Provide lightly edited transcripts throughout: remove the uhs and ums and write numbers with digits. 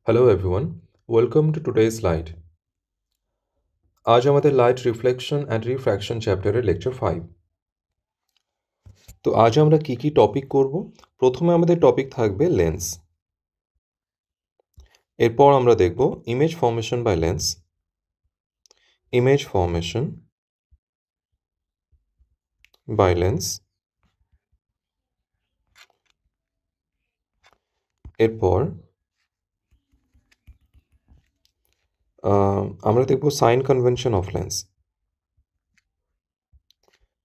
Hello everyone, welcome to today's slide. আজ আমাদের light reflection and refraction চ্যাপ্টারের lecture 5। তো আজ আমরা কি টপিক করব? প্রথমে আমাদের টপিক থাকবে লেন্স। এরপর আমরা দেখব image formation by lens, image formation by lens. এরপর আমরা দেখব sign convention of lens,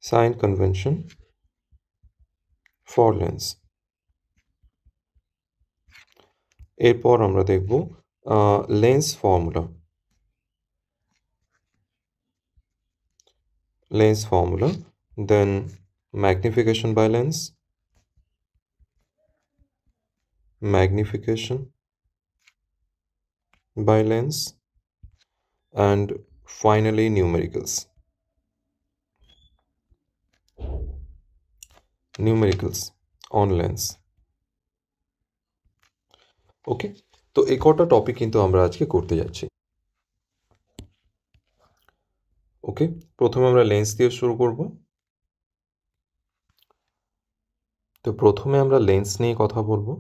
sign convention for lens. এরপর আমরা দেখব lens formula, lens formula, then magnification by lens, magnification by lens, and finally numericals, numericals on lens. ওকে, তো এই কটা topic কিন্তু আমরা আজকে করতে যাচ্ছি। ওকে, প্রথমে আমরা লেন্স দিয়ে শুরু করব। তো প্রথমে আমরা লেন্স নিয়ে কথা বলবো।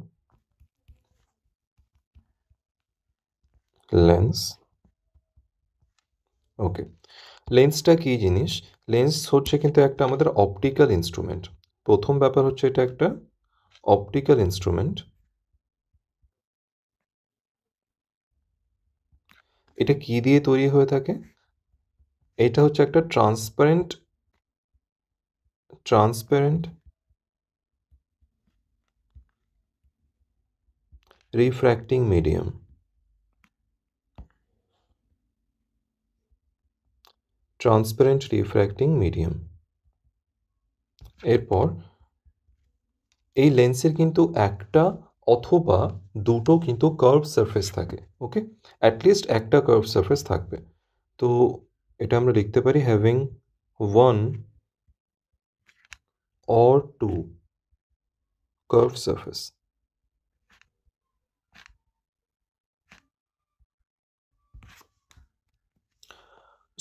লেন্স, ওকে, লেন্সটা কি জিনিস? লেন্স হচ্ছে কিন্তু একটা আমাদের অপটিক্যাল ইনস্ট্রুমেন্ট। প্রথম ব্যাপার হচ্ছে এটা একটা অপটিক্যাল ইনস্ট্রুমেন্ট। এটা কি দিয়ে তৈরি হয়ে থাকে? এটা হচ্ছে একটা transparent refracting medium. Transparent refracting medium. এরপর এই লেন্সের কিন্তু একটা অথবা দুটো কিন্তু কার্ভ সারফেস থাকে। ওকে, অ্যাটলিস্ট একটা কার্ভ সারফেস থাকবে। তো এটা আমরা লিখতে পারি having one or two curve surface.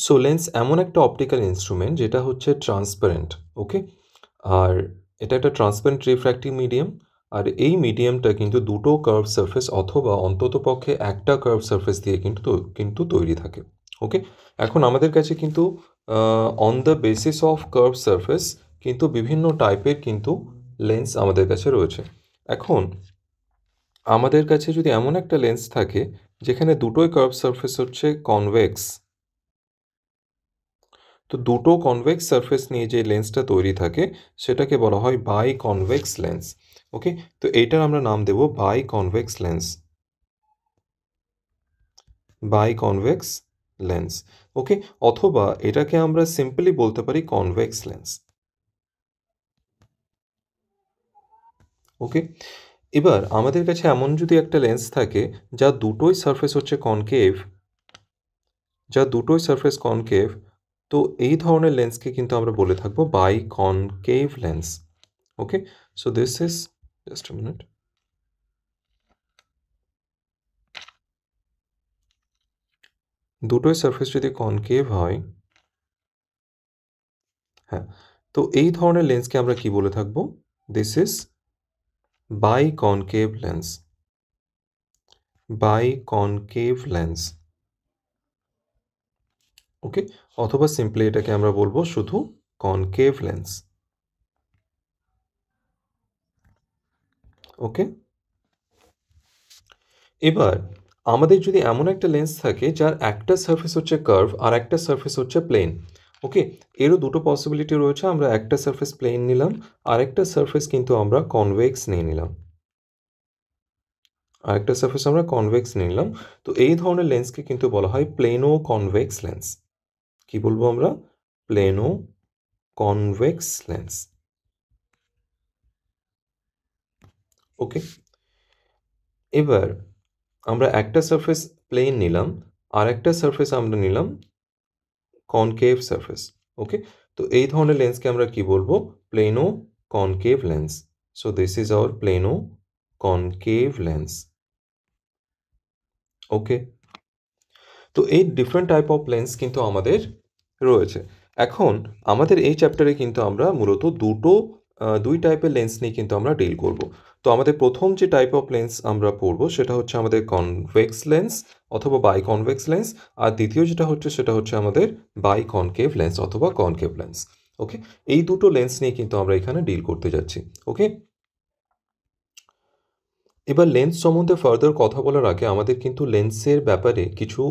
So lens এমন একটা অপটিক্যাল ইনস্ট্রুমেন্ট যেটা হচ্ছে ট্রান্সপারেন্ট। ওকে, আর এটা একটা ট্রান্সপারেন্ট রিফ্র্যাক্টিভ মিডিয়াম। আর এই মিডিয়ামটা কিন্তু দুটো কার্ভ সারফেস অথবা অন্ততপক্ষে একটা কার্ভ সারফেস দিয়ে কিন্তু তৈরি থাকে। ওকে, এখন আমাদের কাছে কিন্তু on the basis of curve surface কিন্তু বিভিন্ন টাইপের কিন্তু লেন্স আমাদের কাছে রয়েছে। এখন আমাদের কাছে যদি এমন একটা লেন্স থাকে যেখানে দুটোই কার্ভ সারফেস হচ্ছে কনভেক্স, তো দুটো কনভেক্স সারফেস নিয়ে যে লেন্সটা তৈরি থাকে সেটাকে বলা হয় বাই কনভেক্স লেন্স। ওকে, তো এইটার আমরা নাম দেব by convex lens, by convex lens. Okay, অথবা এটাকে আমরা সিম্পলি বলতে পারি কনভেক্স লেন্স। ওকে, এবার আমাদের কাছে এমন যদি একটা লেন্স থাকে যা দুটোই সারফেস হচ্ছে কনকেভ, তো এই ধরনের লেন্সকে কিন্তু আমরা বলে থাকবো by concave lens. Okay, so this is just a minute. দুটোই সারফেস যদি কনকেভ হয়, হ্যাঁ, তো এই ধরনের লেন্সকে আমরা কি বলে থাকবো? This is by concave lens, by concave lens. Okay, অথবা সিম্পলি এটাকে আমরা বলবো শুধু কনকেভ লেন্স। ওকে, এবার আমাদের যদি এমন একটা লেন্স থাকে যার একটা সারফেস হচ্ছে কার্ভ আর একটা সারফেস হচ্ছে প্লেন। ওকে, এরও দুটো পসিবিলিটি রয়েছে। আমরা একটা সারফেস প্লেন নিলাম, আর একটা সারফেস কিন্তু আমরা কনভেক্স নিয়ে নিলাম, আরেকটা সারফেস আমরা কনভেক্স নিলাম। তো এই ধরনের লেন্সকে কিন্তু বলা হয় প্লেনো কনভেক্স লেন্স। কি বলবো আমরা? Plano convex lens. ওকে, এবার আমরা একটা সারফেস প্লেন নিলাম, আর একটা সারফেস আমরা নিলাম কনকেভ সারফেস। ওকে, তো এই ধরনের লেন্সকে আমরা কি বলবো? Plano concave lens. So this is our plano concave lens. Okay, তো এই ডিফারেন্ট টাইপ অফ লেন্স কিন্তু আমাদের রয়েছে। এখন আমাদের এই চ্যাপ্টারে কিন্তু আমরা মূলত দুই টাইপের লেন্স নিয়ে কিন্তু আমরা ডিল করব। তো আমাদের প্রথম যে টাইপ অফ লেন্স আমরা পড়ব সেটা হচ্ছে আমাদের কনভেক্স লেন্স অথবা বাইকনভেক্স লেন্স, আর দ্বিতীয় যেটা হচ্ছে সেটা হচ্ছে আমাদের বাইকনকেভ লেন্স অথবা কনকেভ লেন্স। ওকে, এই দুটো লেন্স নিয়ে কিন্তু আমরা এখানে ডিল করতে যাচ্ছি। ওকে, এবার লেন্স সম্বন্ধে ফার্দার কথা বলার আগে আমাদের কিন্তু লেন্সের ব্যাপারে কিছু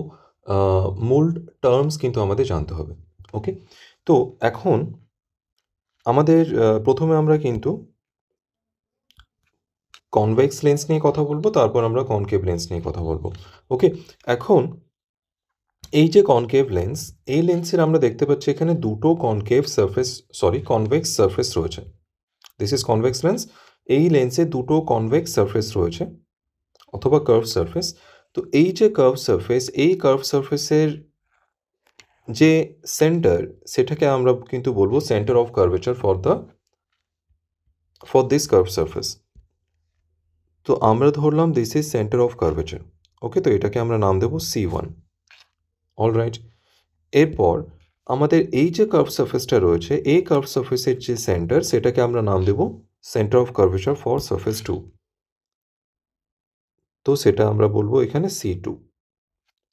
মূল টার্মস কিন্তু আমাদের জানতে হবে। ওকে, তো এখন আমাদের প্রথমে আমরা কিন্তু কনভেক্স লেন্স নিয়ে কথা বলবো, তারপর আমরা কনকেভ লেন্স নিয়ে কথা বলবো। ওকে, এখন এই যে কনকেভ লেন্স, এই লেন্সের আমরা দেখতে পাচ্ছি এখানে দুটো কনভেক্স সারফেস রয়েছে। This is convex lens. এই লেন্সে দুটো কনভেক্স সারফেস রয়েছে অথবা কার্ভ সারফেস। তো এই যে এই কার্ভ সারফেসের যে সেন্টার, সেটাকে আমরা কিন্তু বলবো centre of curvature for this curve surface. তো আমরা ধরলাম this is centre of curvature. Okay, তো এটাকে আমরা নাম দেবো C1। অলরাইট, এরপর আমাদের এই যে কার্ভ সারফেসটা রয়েছে, এই কার্ভ সারফেসের যে সেন্টার, সেটাকে আমরা নাম দেবো centre of curvature for surface 2। তো সেটা আমরা বলবো এখানে C2।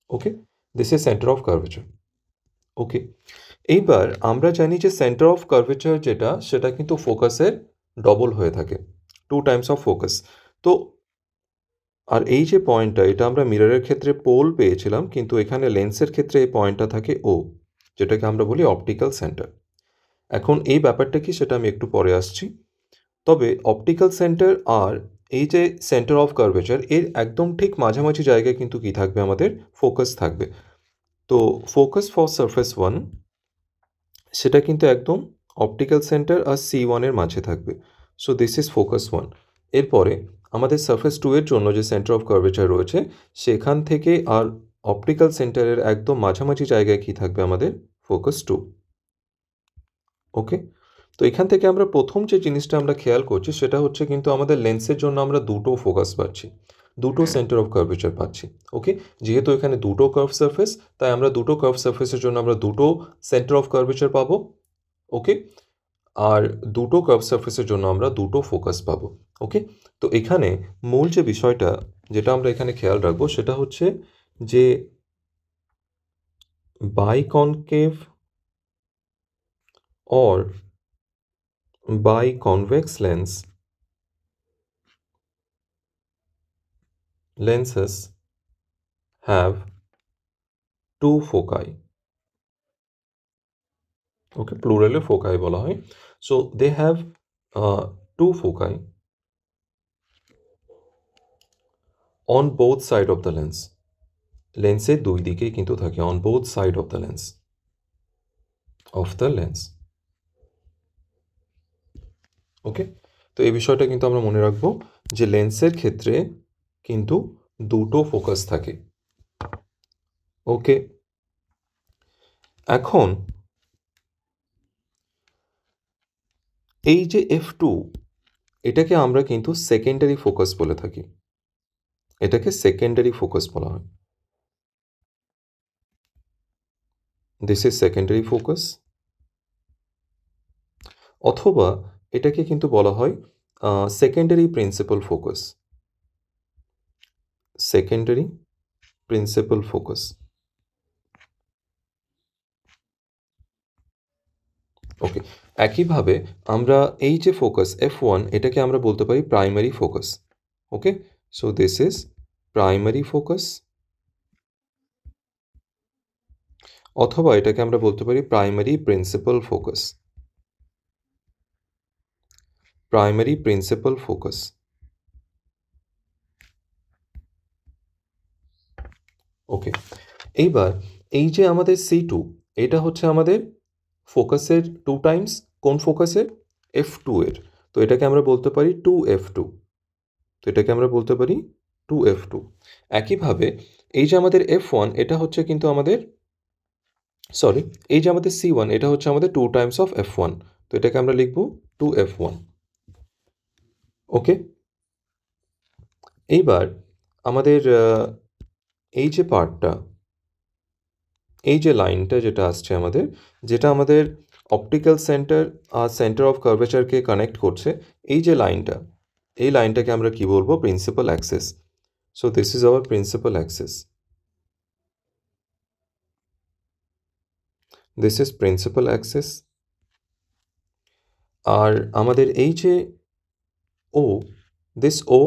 Okay, this is centre of curvature. Okay, এইবার আমরা জানি যে সেন্টার অফ কার্ভেচার যেটা, সেটা কিন্তু ফোকাসের ডবল হয়ে থাকে, 2 টাইমস অফ ফোকাস। তো আর এই যে পয়েন্টটা, এটা আমরা মিররের ক্ষেত্রে পোল পেয়েছিলাম, কিন্তু এখানে লেন্সের ক্ষেত্রে এই পয়েন্টটা থাকে ও, যেটাকে আমরা বলি অপটিক্যাল সেন্টার। এখন এই ব্যাপারটা কি সেটা আমি একটু পরে আসছি। তবে অপটিক্যাল সেন্টার আর এই যে সেন্টার অফ কার্ভেচার, এর একদম ঠিক মাঝামাঝি জায়গায় কিন্তু কি থাকবে, আমাদের ফোকাস থাকবে। তো ফোকাস ফর সারফেস 1 সেটা কিন্তু একদম অপটিক্যাল সেন্টার আর C1 এর মাঝে থাকবে। So this is focus 1। এরপরে আমাদের সারফেস 2 এর জন্য যে সেন্টার অফ কার্ভেচার রয়েছে, সেখান থেকে আর অপটিক্যাল সেন্টারের একদম মাঝামাঝি জায়গায় কি থাকবে, আমাদের ফোকাস 2। ওকে, তো এখান থেকে আমরা প্রথম যে জিনিসটা আমরা খেয়াল করছি সেটা হচ্ছে কিন্তু আমাদের লেন্সের জন্য আমরা দুটো ফোকাস পাচ্ছি, দুটো সেন্টার অফ কার্ভেচার পাচ্ছি। ওকে, যেহেতু এখানে দুটো কার্ভ সারফেস, তাই আমরা দুটো কার্ভ সারফেসের জন্য আমরা দুটো সেন্টার অফ কার্ভেচার পাবো। ওকে, আর দুটো কার্ভ সারফেসের জন্য আমরা দুটো ফোকাস পাবো। ওকে, তো এখানে মূল যে বিষয়টা যেটা আমরা এখানে খেয়াল রাখবো সেটা হচ্ছে যে বাইকনকেভ or biconvex lenses have two foci. Okay, plural foci বলা হয়। So they have two foci on both side of the lens. লেন্সের দুই দিকেই কিন্তু থাকে, on both side of the lens. ওকে, তো এই বিষয়টা কিন্তু আমরা মনে রাখবো যে লেন্সের ক্ষেত্রে কিন্তু দুটো ফোকাস থাকে। ওকে, এখন এই যে F2, এটাকে আমরা কিন্তু সেকেন্ডারি ফোকাস বলে থাকি, এটাকে সেকেন্ডারি ফোকাস বলা হয়। দিস ইজ সেকেন্ডারি ফোকাস, অথবা এটাকে কিন্তু বলা হয় secondary principal focus. Secondary principal focus. Okay, একইভাবে আমরা এই যে ফোকাস F1, এটাকে আমরা বলতে পারি primary focus. Okay, so this is primary focus, অথবা এটাকে আমরা বলতে পারি primary principal focus. Primary principal focus. Okay, এইবার এই যে আমাদের C2, এটা হচ্ছে আমাদের ফোকাসের 2 টাইমস, কোন ফোকাসের, F2 এর। তো এটাকে আমরা বলতে পারি 2F2। তো এটাকে আমরা বলতে পারি 2F2। একইভাবে এই যে আমাদের F1, এটা হচ্ছে কিন্তু আমাদের এই যে আমাদের C1, এটা হচ্ছে আমাদের 2 টাইমস অফ F1। তো এটাকে আমরা লিখব 2F1। ওকে, এইবার আমাদের এই যে পার্টটা, এই যে লাইনটা যেটা আসছে আমাদের, যেটা আমাদের অপটিক্যাল সেন্টার আর সেন্টার অফ কার্ভেচারকে কানেক্ট করছে, এই যে লাইনটা, এই লাইনটাকে আমরা কি বলবো? Principal axis. So this is our principal axis. This is principal axis. আর আমাদের এই যে O, this O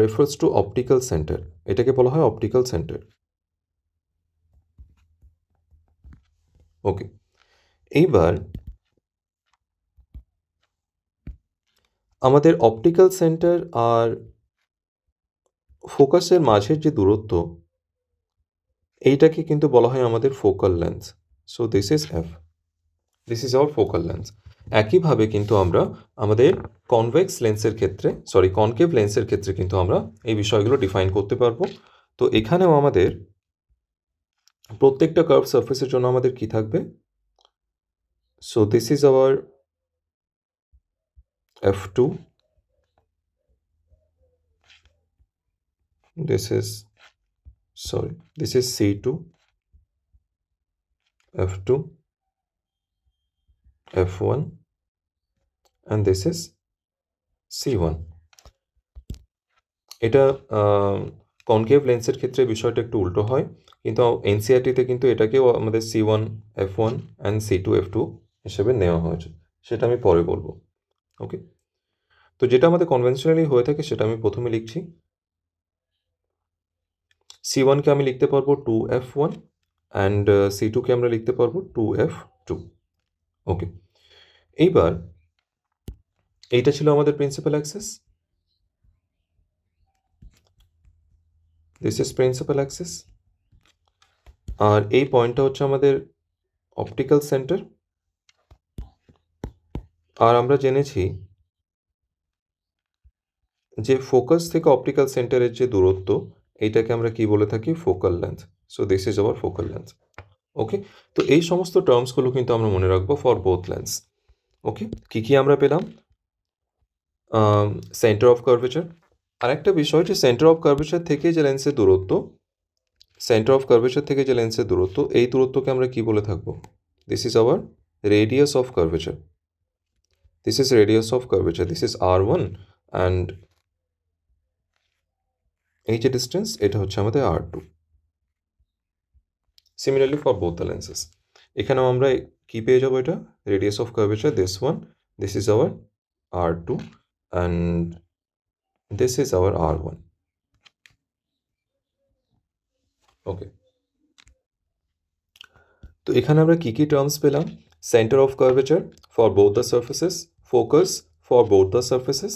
refers to optical centre, এটাকে বলা হয় অপটিক্যাল সেন্টার। ওকে, এইবার আমাদের অপটিক্যাল সেন্টার আর ফোকাসের মাঝের যে দূরত্ব, এইটাকে কিন্তু বলা হয় আমাদের focal length. So this is F, this is our focal length. একইভাবে কিন্তু আমরা আমাদের কনভেক্স লেন্সের ক্ষেত্রে, সরি কনকেভ লেন্সের ক্ষেত্রে কিন্তু আমরা এই বিষয়গুলো ডিফাইন করতে পারবো। তো এখানেও আমাদের প্রত্যেকটা কার্ভ সারফেসের জন্য আমাদের কি থাকবে? So this is hour F2, this is, sorry, this is C2, F2, F1, and this is C1. এটা কনকেভ লেন্সের ক্ষেত্রে বিষয়টা একটু উল্টো হয়, কিন্তু এনসিআরটিতে কিন্তু এটাকেও আমাদের C1 F1 and C2 F2 হিসেবে নেওয়া হয়েছে, সেটা আমি পরে বলবো। ওকে, তো যেটা আমাদের কনভেনশনালি হয়ে থাকে সেটা আমি প্রথমে লিখছি। C1কে আমি লিখতে পারবো 2F1 অ্যান্ড C2কে আমরা লিখতে পারবো 2F2। ওকে, এইবার এইটা ছিল আমাদের principal axis, this is principal axis. আর এই পয়েন্টটা হচ্ছে আমাদের অপটিক্যাল সেন্টার। আর আমরা জেনেছি যে ফোকাস থেকে অপটিক্যাল সেন্টারের যে দূরত্ব, এইটাকে আমরা কি বলে থাকি? Focal length. So this is our focal length. Okay, তো এই সমস্ত টার্মসগুলো কিন্তু আমরা মনে রাখবো ফর বোথ লেন্স। ওকে, কি আমরা পেলাম? Centre of curvature. আরেকটা বিষয়, যে সেন্টার অফ কার্ভেচার থেকে যে লেন্সের দূরত্ব, সেন্টার অফ কার্ভেচার থেকে যে লেন্সের দূরত্ব, এই দূরত্বকে আমরা কি বলে থাকবো? This is hour radius of curvature. This is radius of curvature, this is R1, and এই যে ডিস্টেন্স, এটা হচ্ছে আমাদের R2। Similarly for both the lenses, এখানেও আমরা কি পেয়ে যাবো? এটা radius of curvature, this one, this is hour R2, and this is hour R1। ওকে, তো এখানে আমরা কি টার্মস পেলাম? Centre of curvature for both the surfaces, focus for both the surfaces,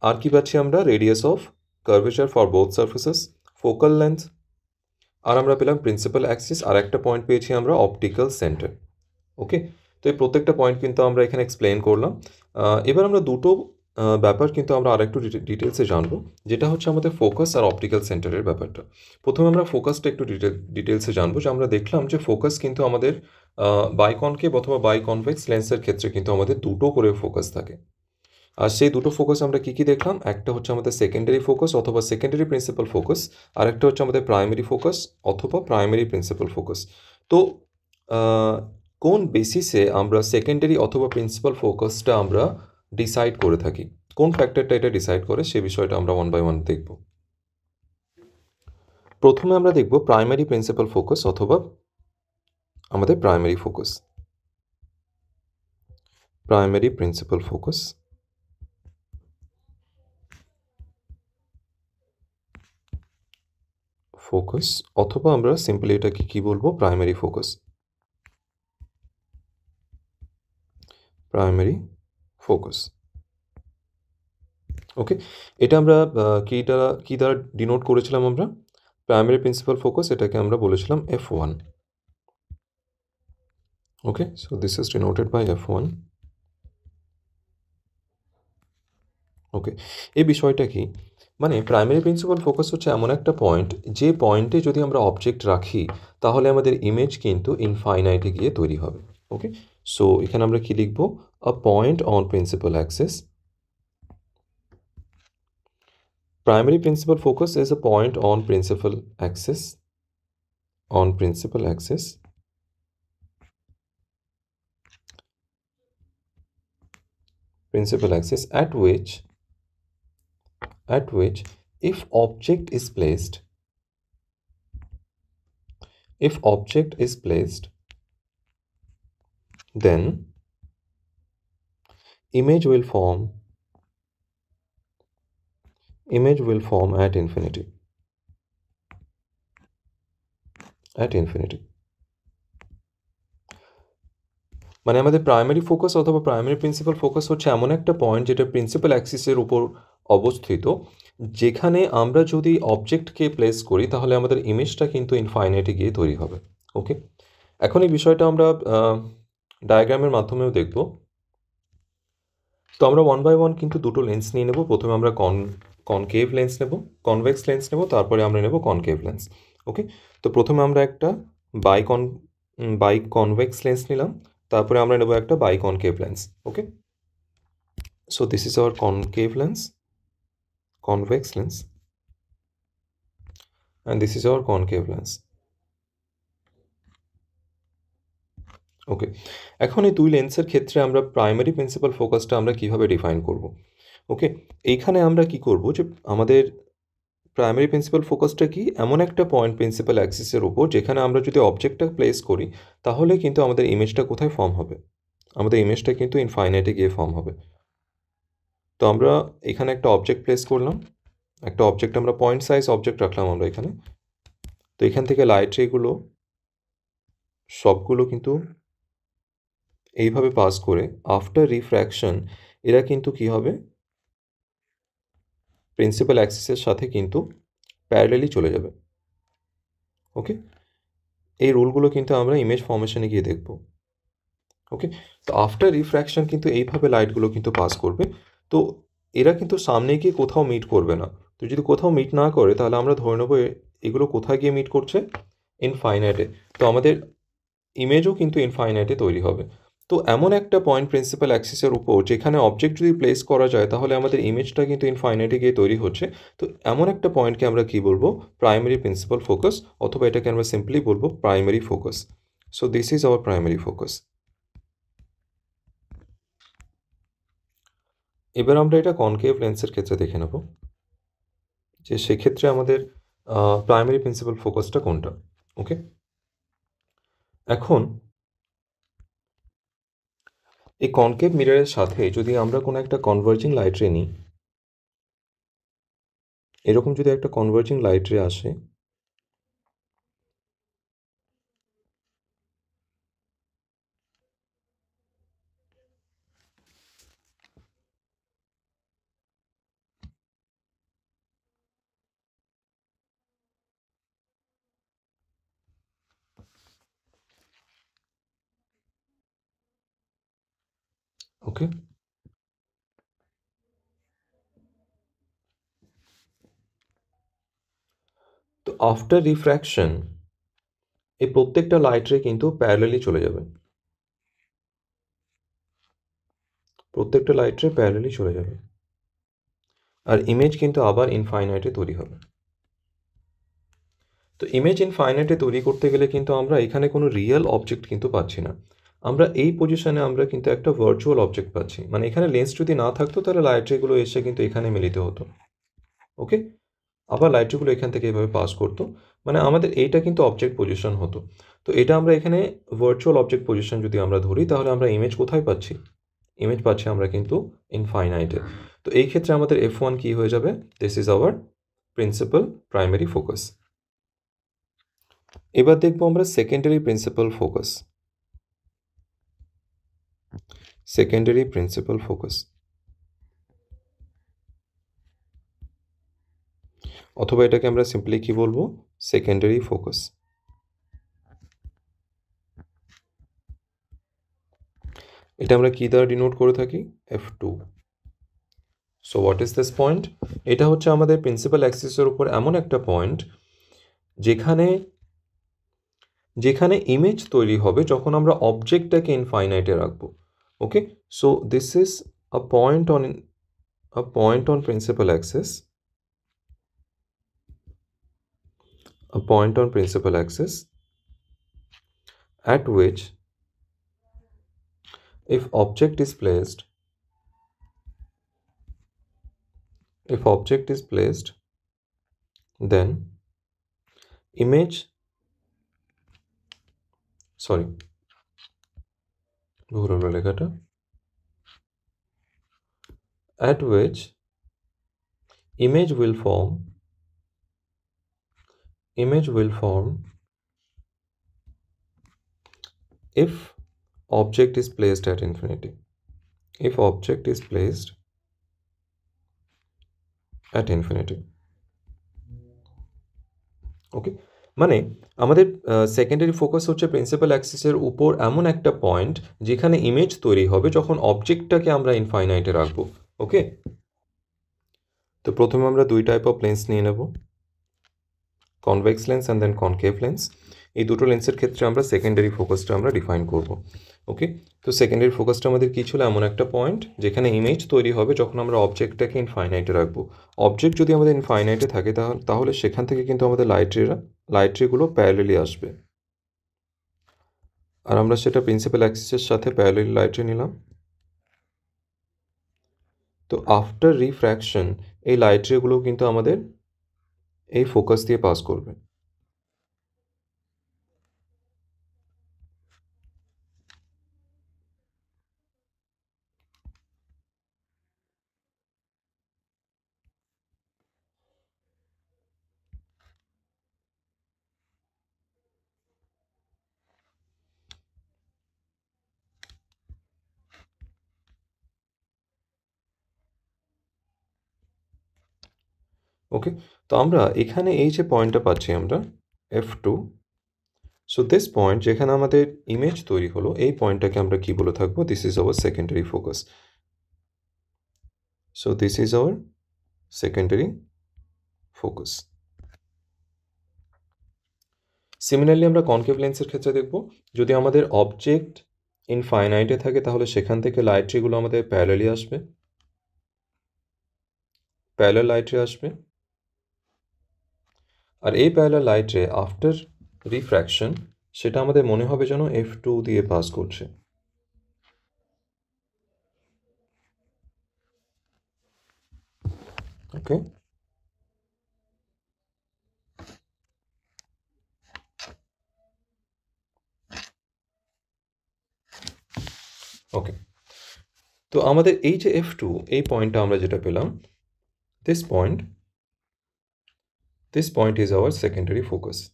আর কি পাচ্ছি আমরা? Radius of curvature for both surfaces, focal length, আর আমরা পেলাম প্রিন্সিপাল অ্যাক্সিস, আর একটা পয়েন্ট পেয়েছি আমরা অপটিক্যাল সেন্টার। ওকে, তো এই প্রত্যেকটা পয়েন্ট কিন্তু আমরা এখানে এক্সপ্লেন করলাম। এবার আমরা দুটো ব্যাপার কিন্তু আমরা আরেকটু ডিটেলসে জানবো, যেটা হচ্ছে আমাদের ফোকাস আর অপটিক্যাল সেন্টারের ব্যাপারটা। প্রথমে আমরা ফোকাসটা একটু ডিটেলসে জানবো, যে আমরা দেখলাম যে ফোকাস কিন্তু আমাদের বাইকনকেভ অথবা বাইকনভেক্স লেন্সের ক্ষেত্রে কিন্তু আমাদের দুটো করে ফোকাস থাকে। আর সেই দুটো ফোকাস আমরা কি দেখলাম? একটা হচ্ছে আমাদের সেকেন্ডারি ফোকাস অথবা সেকেন্ডারি প্রিন্সিপাল ফোকাস, আর একটা হচ্ছে আমাদের প্রাইমারি ফোকাস অথবা প্রাইমারি প্রিন্সিপাল ফোকাস। তো কোন বেসিসে আমরা সেকেন্ডারি অথবা প্রিন্সিপাল ফোকাসটা আমরা ডিসাইড করে থাকি, কোন ফ্যাক্টরটা এটা ডিসাইড করে, সে বিষয়টা আমরা ওয়ান বাই ওয়ান দেখব। প্রথমে আমরা দেখব প্রাইমারি প্রিন্সিপাল ফোকাস অথবা আমাদের primary focus, primary principal focus. Focus অথবা আমরা সিম্পলি এটাকে কি বলবো? Primary focus, primary focus. Okay, এটা আমরা কি দ্বারা ডিনোট করেছিলাম? আমরা প্রাইমারি প্রিন্সিপাল ফোকাস, এটাকে আমরা বলেছিলাম F1। Okay, so this is denoted by F1। Okay, এই বিষয়টা কি? মানে প্রাইমারি প্রিন্সিপাল ফোকাস হচ্ছে এমন একটা পয়েন্ট, যে পয়েন্টে যদি আমরা অবজেক্ট রাখি, তাহলে আমাদের ইমেজ কিন্তু ইনফাইনাইটে গিয়ে তৈরি হবে। ওকে, সো এখানে আমরা কি লিখবো? আ point on principal Axis, Primary principal focus is a point on principal axis at which if object is placed then image will form at infinity. মানে আমাদের প্রাইমারি ফোকাস অথবা প্রাইমারি প্রিন্সিপাল ফোকাস হচ্ছে এমন একটা পয়েন্ট যেটা principal অ্যাক্সিসের উপর অবস্থিত, যেখানে আমরা যদি অবজেক্টকে প্লেস করি তাহলে আমাদের ইমেজটা কিন্তু ইনফাইনাইটে গিয়ে তৈরি হবে। ওকে, এখন এই বিষয়টা আমরা ডায়াগ্রামের মাধ্যমেও দেখব। তো আমরা ওয়ান বাই ওয়ান কিন্তু দুটো লেন্স নিয়ে নেব। প্রথমে আমরা কনকেভ লেন্স নেব, কনভেক্স লেন্স নেব, তারপরে আমরা নেব কনকেভ লেন্স। ওকে, তো প্রথমে আমরা একটা বাই কনভেক্স লেন্স নিলাম, তারপরে আমরা নেব একটা by concave lens. Okay, so this is our concave lens, convex lens, and this is our concave lens. Okay, এখন এই দুই লেন্সের ক্ষেত্রে আমরা প্রাইমারি প্রিন্সিপাল ফোকাসটা আমরা কিভাবে ডিফাইন করব। ওকে, এইখানে আমরা কি করব যে আমাদের প্রাইমারি প্রিন্সিপাল ফোকাসটা কি, এমন একটা পয়েন্ট প্রিন্সিপাল অ্যাক্সিসের উপর যেখানে আমরা যদি অবজেক্টটা প্লেস করি তাহলে কিন্তু আমাদের ইমেজটা কোথায় ফর্ম হবে, আমাদের ইমেজটা কিন্তু ইনফাইনাইটে গিয়ে ফর্ম হবে। তো আমরা এখানে একটা অবজেক্ট প্লেস করলাম, একটা অবজেক্ট আমরা পয়েন্ট সাইজ অবজেক্ট রাখলাম আমরা এখানে। তো এখান থেকে লাইট রেগুলো সবগুলো কিন্তু এইভাবে পাস করে আফটার রিফ্র্যাকশন এরা কিন্তু কি হবে, প্রিন্সিপাল অ্যাক্সিসের সাথে কিন্তু প্যারালালি চলে যাবে। ওকে, এই রুলগুলো কিন্তু আমরা ইমেজ ফর্মেশনে গিয়ে দেখব। ওকে, তো আফটার রিফ্র্যাকশন কিন্তু এইভাবে লাইটগুলো কিন্তু পাস করবে। তো এরা কিন্তু সামনে গিয়ে কোথাও মিট করবে না। তো যদি কোথাও মিট না করে তাহলে আমরা ধরে নেবো এগুলো কোথায় গিয়ে মিট করছে, ইনফাইনাইটে। তো আমাদের ইমেজও কিন্তু ইনফাইনাইটে তৈরি হবে। তো এমন একটা পয়েন্ট প্রিন্সিপাল অ্যাক্সিসের উপর যেখানে অবজেক্ট যদি প্লেস করা যায় তাহলে আমাদের ইমেজটা কিন্তু ইনফাইনাইটে গিয়ে তৈরি হচ্ছে। তো এমন একটা পয়েন্টকে আমরা কি বলবো, প্রাইমারি প্রিন্সিপাল ফোকাস, অথবা এটাকে আমরা সিম্পলি বলবো primary focus. So this is hour primary focus. এবার আমরা এটা কনকেভ লেন্সের ক্ষেত্রে দেখে নেব যে সেক্ষেত্রে আমাদের প্রাইমারি প্রিন্সিপাল ফোকাসটা কোনটা। ওকে, এখন এই কনকেভ মিররের সাথে যদি আমরা কোনো একটা কনভার্জিং লাইট রে নিই, এরকম যদি একটা কনভার্জিং লাইট রে আসে, ওকে, তো আফটার রিফ্র্যাকশন এই প্রত্যেকটা লাইট রে কিন্তু প্যারালালি চলে যাবে, প্রত্যেকটা লাইট রে প্যারালালি চলে যাবে, আর ইমেজ কিন্তু আবার ইনফাইনাইটে তৈরি হবে। তো ইমেজ ইনফাইনাইটে তৈরি করতে গেলে কিন্তু আমরা এখানে কোনো রিয়েল অবজেক্ট কিন্তু পাচ্ছি না। আমরা এই পজিশনে আমরা কিন্তু একটা ভার্চুয়াল অবজেক্ট পাচ্ছি। মানে এখানে লেন্স যদি না থাকতো তাহলে লাইট রেগুলো এসে কিন্তু এখানে মিলিত হতো। ওকে, আবার লাইট রেগুলো এখান থেকে এভাবে পাস করতো, মানে আমাদের এইটা কিন্তু অবজেক্ট পজিশন হতো। তো এটা আমরা এখানে ভার্চুয়াল অবজেক্ট পজিশন যদি আমরা ধরি তাহলে আমরা ইমেজ কোথায় পাচ্ছি, ইমেজ পাচ্ছি আমরা কিন্তু ইনফাইনাইটে। তো এই ক্ষেত্রে আমাদের F1 কি হয়ে যাবে, this is our principal primary focus. এবার দেখবো আমরা secondary principal focus. Secondary principal focus, অথবা এটাকে আমরা সিম্পলি কি বলবো, সেকেন্ডারি ফোকাস। এটা আমরা কি দ্বারা ডিনোট করে থাকি, F2। So what is this point, এটা হচ্ছে আমাদের প্রিন্সিপাল অ্যাক্সিসের উপর এমন একটা পয়েন্ট যেখানে ইমেজ তৈরি হবে যখন আমরা অবজেক্টটাকে ইনফাইনাইটে রাখবো। ওকে, so this is a point on principal axis a point on principal axis at which if object is placed then image sorry ভুল হলো লেখাটা at which image will form if object is placed at infinity if object is placed at infinity ওকে মানে আমাদের secondary focus হচ্ছে principal অ্যাক্সিসের উপর এমন একটা পয়েন্ট যেখানে ইমেজ তৈরি হবে যখন অবজেক্টটাকে আমরা ইনফাইনাইটে রাখবো ওকে তো প্রথমে আমরা দুই টাইপ অফ লেন্স নিয়ে নেব convex lens and then concave lens এই দুটো লেন্সের ক্ষেত্রে আমরা সেকেন্ডারি ফোকাসটা আমরা ডিফাইন করব ওকে তো সেকেন্ডারি ফোকাসটা আমাদের কী ছিল এমন একটা পয়েন্ট যেখানে ইমেজ তৈরি হবে যখন আমরা অবজেক্টটাকে ইনফাইনাইটে রাখবো অবজেক্ট যদি আমাদের ইনফাইনাইটে থাকে তাহলে সেখান থেকে কিন্তু আমাদের লাইট রেগুলো প্যারালালি আসবে আর আমরা সেটা প্রিন্সিপাল অ্যাক্সিসের সাথে প্যারালালি লাইট রে নিলাম তো আফটার রিফ্র্যাকশন এই লাইট রেগুলো কিন্তু আমাদের এই ফোকাস দিয়ে পাস করবে ওকে তো আমরা এখানে এই যে পয়েন্টটা পাচ্ছি আমরা F2 সো দিস পয়েন্ট যেখানে আমাদের ইমেজ তৈরি হলো এই পয়েন্টটাকে আমরা কি বলে থাকবো this is our secondary focus so this is our secondary focus similarly আমরা কনকেভ লেন্সের ক্ষেত্রে দেখব যদি আমাদের অবজেক্ট ইনফাইনাইটে থাকে তাহলে সেখান থেকে লাইট রেগুলো আমাদের প্যারালালি আসবে প্যারালাল লাইট রে আসবে আর এই প্যারালাল লাইট রে আফটার রিফ্র্যাকশন সেটা আমাদের মনে হবে যেন F2 দিয়ে পাস করছে ওকে ওকে তো আমাদের এই যে F2 এই পয়েন্টটা আমরা যেটা পেলাম this point is our secondary focus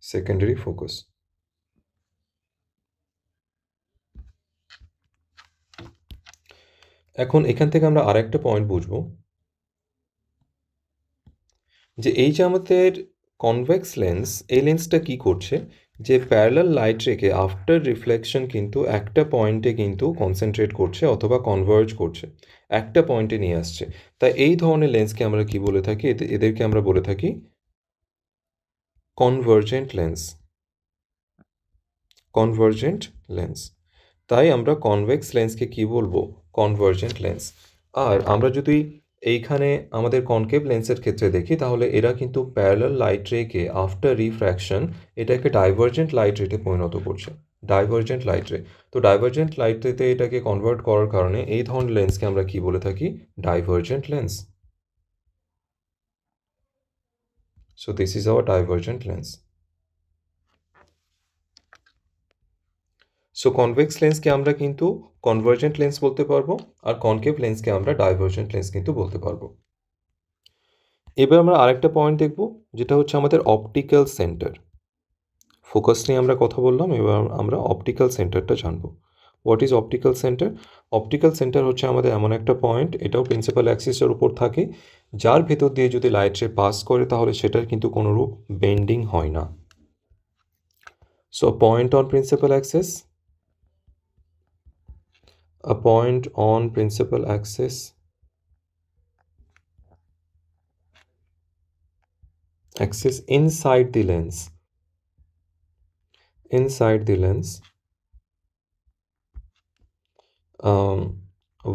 secondary focus এখন এখান থেকে আমরা আরেকটা পয়েন্ট বুঝবো যে এই যে আমাদের কনভেক্স লেন্স এই লেন্সটা কি করছে যে প্যারালাল লাইট রেখে আফটার রিফ্লেকশন কিন্তু একটা পয়েন্টে কিন্তু কনসেন্ট্রেট করছে অথবা কনভার্জ করছে একটা পয়েন্টে নিয়ে আসছে তাই এই ধরনের লেন্সকে আমরা কি বলে থাকি এদেরকে আমরা বলে থাকি কনভার্জেন্ট লেন্স তাই আমরা কনভেক্স লেন্সকে কি বলবো কনভার্জেন্ট লেন্স আর আমরা যদি এইখানে আমাদের কনকেভ লেন্সের ক্ষেত্রে দেখি তাহলে এরা কিন্তু প্যারালাল লাইট রেকে আফটার রিফ্র্যাকশন এটাকে ডাইভার্জেন্ট লাইট রেতে পরিণত করছে ডাইভার্জেন্ট লাইট রে তো ডাইভার্জেন্ট লাইট রেতে এটাকে কনভার্ট করার কারণে এই ধরনের লেন্সকে আমরা কি বলে থাকি divergent lens so this is our divergent lens so convex লেন্সকে আমরা কিন্তু কনভার্জেন্ট লেন্স বলতে পারবো আর কনকেভ লেন্সকে আমরা ডাইভার্জেন্ট লেন্স কিন্তু বলতে পারবো এবার আমরা আরেকটা পয়েন্ট দেখব যেটা হচ্ছে আমাদের অপটিক্যাল সেন্টার ফোকাস নিয়ে আমরা কথা বললাম এবার আমরা অপটিক্যাল সেন্টারটা জানবো what is optical centre optical centre হচ্ছে আমাদের এমন একটা পয়েন্ট এটাও প্রিন্সিপাল অ্যাক্সিসের উপর থাকে যার ভেতর দিয়ে যদি লাইট রে পাস করে তাহলে সেটার কিন্তু কোনোরূপ বেন্ডিং হয় না so point on principal Axis a point on principal axis inside the lens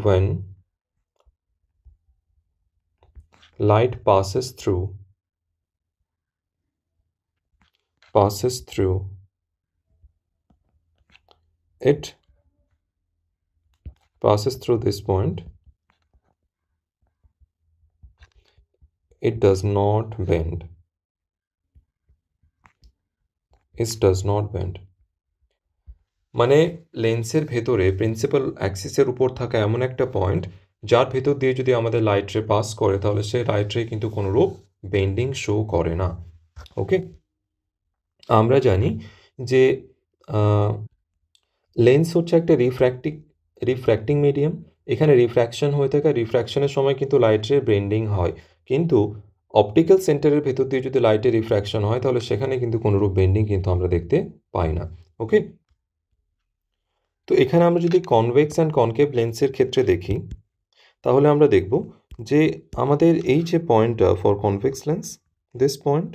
when light passes through it passes through this point, it does not bend. It does not bend. মানে লেন্সের ভেতরে principal অ্যাক্সিসের উপর থাকা এমন একটা point যার ভেতর দিয়ে যদি আমাদের লাইট রে পাস করে তাহলে সেই লাইট রে কিন্তু কোনোরূপ বেন্ডিং শো করে না। ওকে, আমরা জানি যে লেন্স হচ্ছে একটা রিফ্র্যাক্টিং মিডিয়াম। এখানে রিফ্র্যাকশন হয়ে থাকে, রিফ্র্যাকশনের সময় কিন্তু লাইটের বেন্ডিং হয়, কিন্তু অপটিক্যাল সেন্টারের ভেতর দিয়ে যদি লাইটের রিফ্র্যাকশন হয় তাহলে সেখানে কিন্তু কোনোরূপ বেন্ডিং কিন্তু আমরা দেখতে পাই না। ওকে, তো এখানে আমরা যদি কনভেক্স অ্যান্ড কনকেভ লেন্সের ক্ষেত্রে দেখি তাহলে আমরা দেখব যে আমাদের এই যে পয়েন্টটা for convex lens, this point,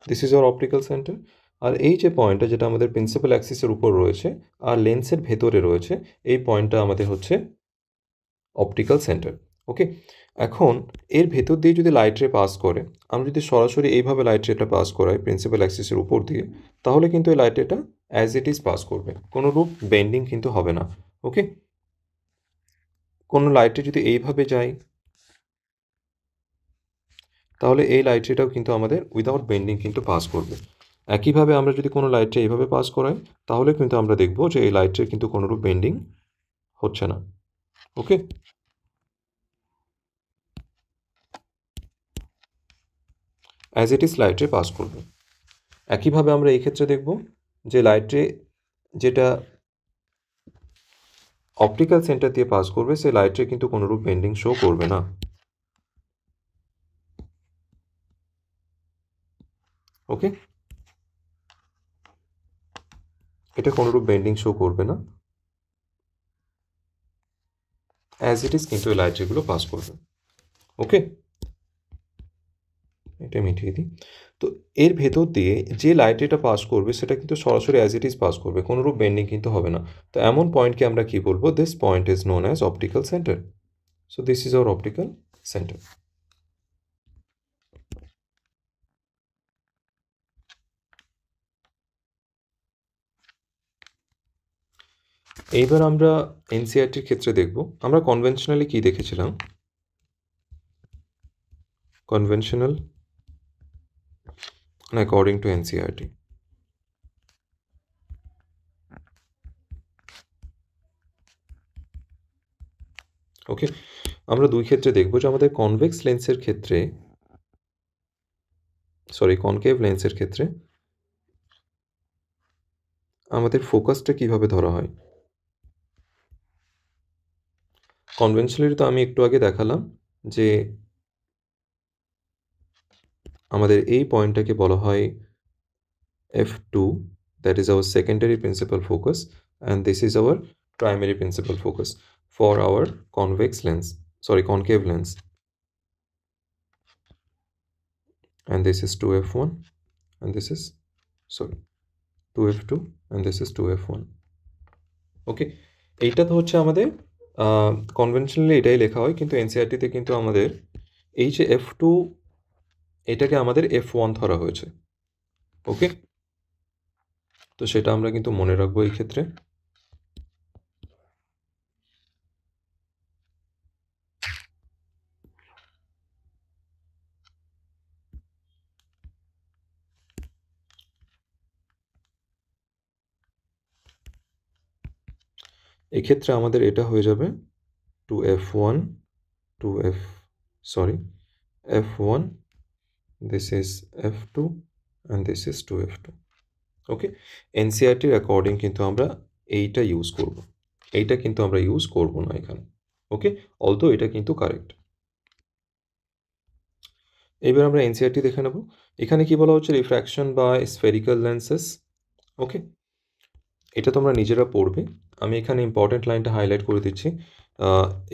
this is our optical centre, আর এই যে পয়েন্টটা যেটা আমাদের প্রিন্সিপাল অ্যাক্সিসের উপর রয়েছে আর লেন্সের ভেতরে রয়েছে, এই পয়েন্টটা আমাদের হচ্ছে অপটিক্যাল সেন্টার। ওকে, এখন এর ভেতর দিয়ে যদি লাইট রে পাস করে, আমরা যদি সরাসরি এইভাবে লাইট রেটা পাস করাই প্রিন্সিপাল অ্যাক্সিসের উপর দিয়ে, তাহলে কিন্তু এই লাইট রেটা অ্যাজ ইট ইজ পাস করবে, কোনো রূপ বেন্ডিং কিন্তু হবে না। ওকে, কোনো লাইটে যদি এইভাবে যায় তাহলে এই লাইট রেটাও কিন্তু আমাদের উইদাউট বেন্ডিং কিন্তু পাস করবে। একইভাবে আমরা যদি কোনো লাইট রে এইভাবে পাস করাই তাহলে কিন্তু আমরা দেখব যে এই লাইট রে কিন্তু কোনোরূপ বেন্ডিং হচ্ছে না। ওকে, অ্যাজ ইট ইজ লাইট রে পাস করবে। একইভাবে আমরা এই ক্ষেত্রে দেখব যে লাইট রে যেটা অপটিক্যাল সেন্টার দিয়ে পাস করবে সেই লাইট রে কিন্তু কোনোরূপ বেন্ডিং শো করবে না। ওকে, এটা কোনোরূপ বেন্ডিং শো করবে না, অ্যাজ ইট ইজ কিন্তু এই লাইট রেগুলো পাস করবে। ওকে, এটা মিটিয়ে দিই। তো এর ভেতর দিয়ে যে লাইট রেটা পাস করবে সেটা কিন্তু সরাসরি অ্যাজ ইট ইজ পাস করবে, কোনোরূপ বেন্ডিং কিন্তু হবে না। তো এমন পয়েন্টকে আমরা কি বলবো? This point is known as optical centre. So this is our optical centre. এইবার আমরা এনসিআরটির ক্ষেত্রে দেখব। আমরা কনভেনশনালি কি দেখেছিলাম? Conventional according to NCERT. Okay, আমরা দুই ক্ষেত্রে দেখব যে আমাদের কনভেক্স লেন্সের ক্ষেত্রে, কনকেভ লেন্সের ক্ষেত্রে আমাদের ফোকাসটা কিভাবে ধরা হয়। কনভেনশনালি তো আমি একটু আগে দেখালাম যে আমাদের এই পয়েন্টটাকে বলা হয় f2, that is our secondary principal focus, and this is our primary principal focus for our concave lens, and this is 2f1 and this is 2f2 and this is 2f1. ওকে, এইটা তো হচ্ছে আমাদের কনভেনশনালি এটাই লেখা হয়, কিন্তু এনসিআরটিতে কিন্তু আমাদের এই যে f2 এটাকে আমাদের f1 ধরা হয়েছে। ওকে, তো সেটা আমরা কিন্তু মনে রাখবো এই ক্ষেত্রে। এক্ষেত্রে আমাদের এটা হয়ে যাবে 2f1 f1, this is f2 and this is 2f2. Okay, এনসিআরটির অ্যাকর্ডিং কিন্তু আমরা এইটা ইউজ করব, এইটা কিন্তু আমরা ইউজ করব না এখানে। ওকে, অলদো এটা কিন্তু কারেক্ট। এবার আমরা এনসিআরটি দেখে নেব। এখানে কি বলা হচ্ছে? Refraction by spherical lenses. Okay, এটা তোমরা নিজেরা পড়বে, আমি এখানে ইম্পর্টেন্ট লাইনটা হাইলাইট করে দিচ্ছি।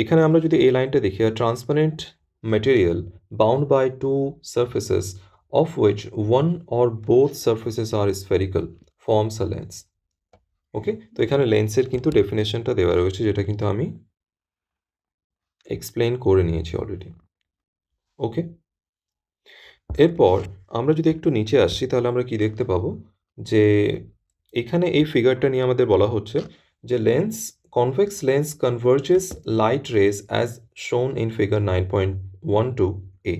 এখানে আমরা যদি এই লাইনটা দেখি, transparent material bound by two surfaces of which one or both surfaces are spherical forms a lens. ওকে, তো এখানে লেন্সের কিন্তু ডেফিনেশনটা দেওয়া রয়েছে, যেটা কিন্তু আমি এক্সপ্লেন করে নিয়েছি অলরেডি। ওকে, এরপর আমরা যদি একটু নিচে আসি তাহলে আমরা কি দেখতে পাবো, যে এখানে এই ফিগারটা নিয়ে আমাদের বলা হচ্ছে যে lens convex lens converges light rays as shown in figure 9.12 এ।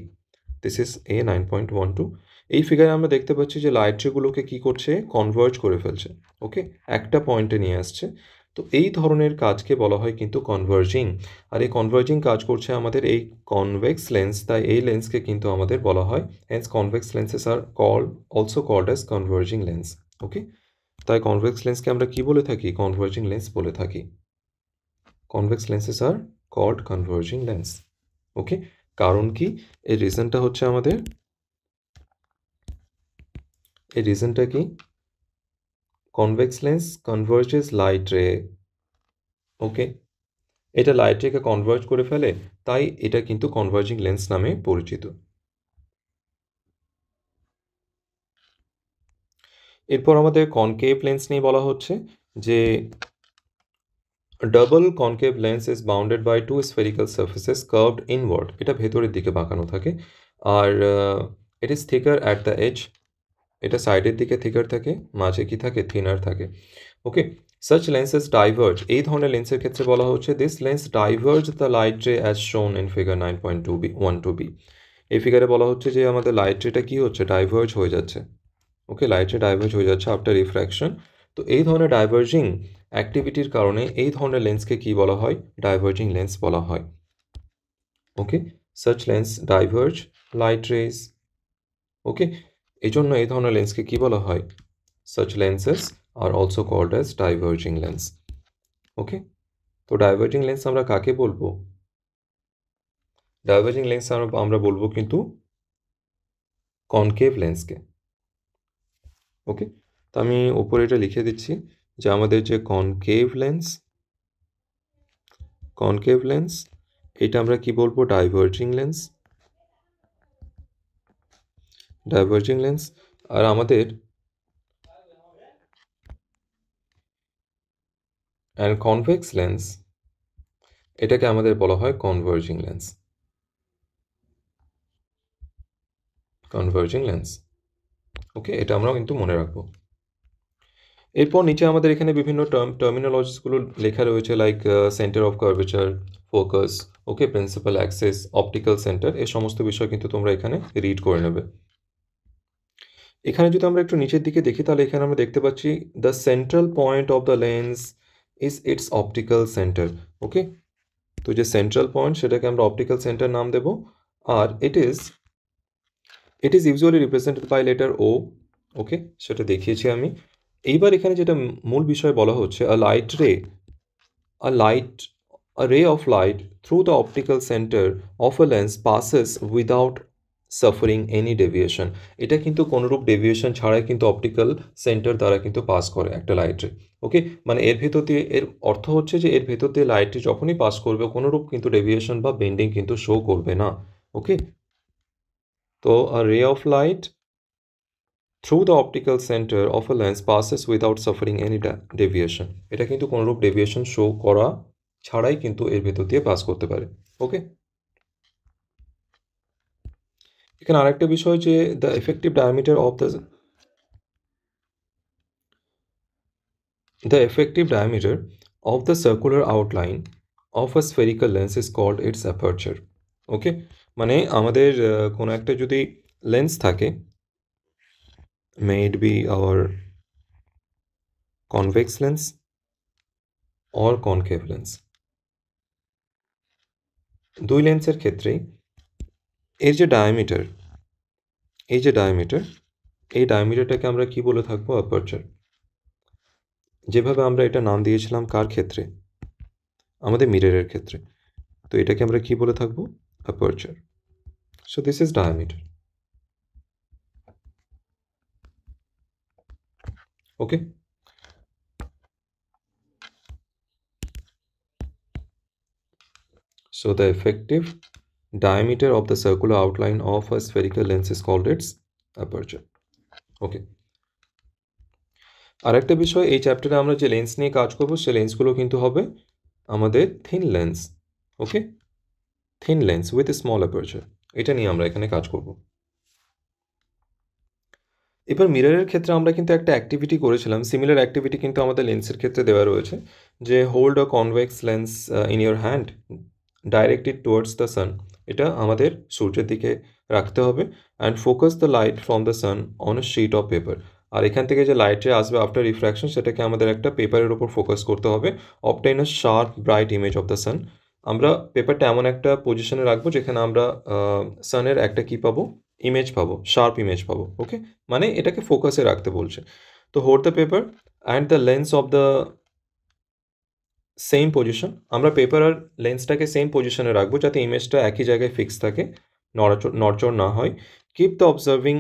This is a 9.12। এই ফিগারে আমরা দেখতে পাচ্ছি যে লাইট রেগুলোকে কী করছে, কনভার্জ করে ফেলছে। ওকে, একটা পয়েন্টে নিয়ে আসছে। তো এই ধরনের কাজকে বলা হয় কিন্তু কনভার্জিং। আর এই কনভার্জিং কাজ করছে আমাদের এই কনভেক্স লেন্স, তাই এই লেন্সকে কিন্তু আমাদের বলা হয়, hence convex lenses are also called as converging lens. Okay, তাই কনভেক্স লেন্সকে আমরা কি বলে থাকি, কনভার্জিং লেন্স বলে থাকি। Convex lenses are called converging lens. Okay, কারণ কি, এই রিজনটা হচ্ছে আমাদের, এই রিজনটা কি, কনভেক্স লেন্স কনভার্জেস লাইট রে। ওকে, এটা লাইট রেকে কনভার্জ করে ফেলে, তাই এটা কিন্তু কনভার্জিং লেন্স নামে পরিচিত। এরপর আমাদের কনকেভ লেন্স নিয়ে বলা হচ্ছে যে double concave lens is bounded by two spherical surfaces curved inward. এটা ভেতরের দিকে বাঁকানো থাকে, আর it is thicker at the edge. এটা সাইডের দিকে থিকার থাকে, মাঝে কি থাকে, থিনার থাকে। ওকে, সাচ লেন্সেস ডাইভার্জ, এই ধরনের লেন্সের ক্ষেত্রে বলা হচ্ছে this lens diverge the light রে অ্যাজ শোন ইন ফিগার 9.12 এই ফিগারে বলা হচ্ছে যে আমাদের লাইট রেটা কী হচ্ছে, ডাইভার্জ হয়ে যাচ্ছে। ওকে, লাইট রে ডাইভার্জ হয়ে যাচ্ছে আফটার রিফ্র্যাকশন। তো এই ধরনের ডাইভার্জিং অ্যাক্টিভিটির কারণে এই ধরনের লেন্সকে কি বলা হয়, ডাইভার্জিং লেন্স বলা হয়। Okay, such lens diverge light rays. Okay, এই জন্য এই ধরনের লেন্সকে কি বলা হয়, such lenses are also called as diverging lens. Okay, তো ডাইভার্জিং লেন্স আমরা কাকে বলবো, ডাইভার্জিং লেন্স আমরা বলবো কিন্তু কনকেভ লেন্সকে। ওকে, তো আমি উপরে এটা লিখে দিচ্ছি যে আমাদের যে কনকেভ লেন্স এটা আমরা কি বলবো, ডাইভার্জিং লেন্স। আর আমাদের অ্যান্ড কনভেক্স লেন্স, এটাকে আমাদের বলা হয় কনভার্জিং লেন্স। ওকে, এটা আমরাও কিন্তু মনে রাখবো। এরপর নিচে আমাদের এখানে বিভিন্ন টার্মিনোলজিসগুলো লেখা রয়েছে, like centre of curvature, focus, okay, principal axis, optical centre, এই সমস্ত বিষয় কিন্তু তোমরা এখানে রিড করে নেবে। এখানে যদি আমরা একটু নিচের দিকে দেখি তাহলে এখানে আমরা দেখতে পাচ্ছি the central point of the lens is its optical centre. Okay, তো যে সেন্ট্রাল পয়েন্ট সেটাকে আমরা অপটিক্যাল সেন্টার নাম দেব, আর it is usually represented by letter O. Okay, সেটা দেখিয়েছি আমি। এইবার এখানে যেটা মূল বিষয় বলা হচ্ছে, a ray of light through the optical center of a lens passes without suffering any deviation। এটা কিন্তু কোনোরূপ ডেভিয়েশন ছাড়াই কিন্তু অপটিক্যাল সেন্টার দ্বারা কিন্তু পাস করে একটা লাইট রে। ওকে, মানে এর ভেতর দিয়ে, এর অর্থ হচ্ছে যে এর ভেতর দিয়ে লাইটটি যখনই পাস করবে কোনোরূপ কিন্তু ডেভিয়েশন বা বেন্ডিং কিন্তু শো করবে না। ওকে, তো a ray of light through the optical center of a lens passes without suffering any deviation। এটা কিন্তু কোনোরূপ ডেভিয়েশন শো করা ছাড়াই কিন্তু এর ভেতর দিয়ে পাস করতে পারে। ওকে, এখানে আরেকটা বিষয় যে the effective diameter of the circular outline of a spherical lens is called its aperture. Okay, মানে আমাদের কোনো একটা যদি লেন্স থাকে, may it be our convex lens or concave lens, দুই লেন্সের ক্ষেত্রেই এর যে ডায়ামিটার, এই ডায়ামিটারটাকে আমরা কি বলে থাকবো, অ্যাপারচার। যেভাবে আমরা এটা নাম দিয়েছিলাম কার ক্ষেত্রে, আমাদের মিররের ক্ষেত্রে, তো এটাকে আমরা কি বলে থাকবো, aperture. So this is diameter. Okay, so the effective diameter of the circular outline of a spherical lens is called its aperture. Okay, আরেকটা বিষয়, এই চ্যাপ্টারে আমরা যে লেন্স নিয়ে কাজ করব সে লেন্সগুলো কিন্তু হবে আমাদের thin lens. Okay, thin lens with small aperture, এটা নিয়ে আমরা এখানে কাজ করব। এবার মিররের ক্ষেত্রে আমরা কিন্তু একটা অ্যাক্টিভিটি করেছিলাম, সিমিলার অ্যাক্টিভিটি কিন্তু আমাদের লেন্সের ক্ষেত্রে দেওয়া রয়েছে, যে hold a convex lens in your hand, directed towards the sun. এটা আমাদের সূর্যের দিকে রাখতে হবে, and focus the light from the sun on a sheet of paper. আর এখান থেকে যে লাইটে আসবে আফটার রিফ্র্যাকশন সেটাকে আমাদের একটা পেপারের উপর ফোকাস করতে হবে। Obtain a sharp bright image of the sun. আমরা পেপারটা এমন একটা পজিশনে রাখবো যেখানে আমরা সানের একটা কী পাবো, ইমেজ পাবো, শার্প ইমেজ পাবো। ওকে, মানে এটাকে ফোকাসে রাখতে বলছে। তো hold the paper and the lens of the same position. আমরা পেপার আর লেন্সটাকে সেম পজিশনে রাখবো যাতে ইমেজটা একই জায়গায় ফিক্স থাকে, নড়চড় না হয়। Keep the observing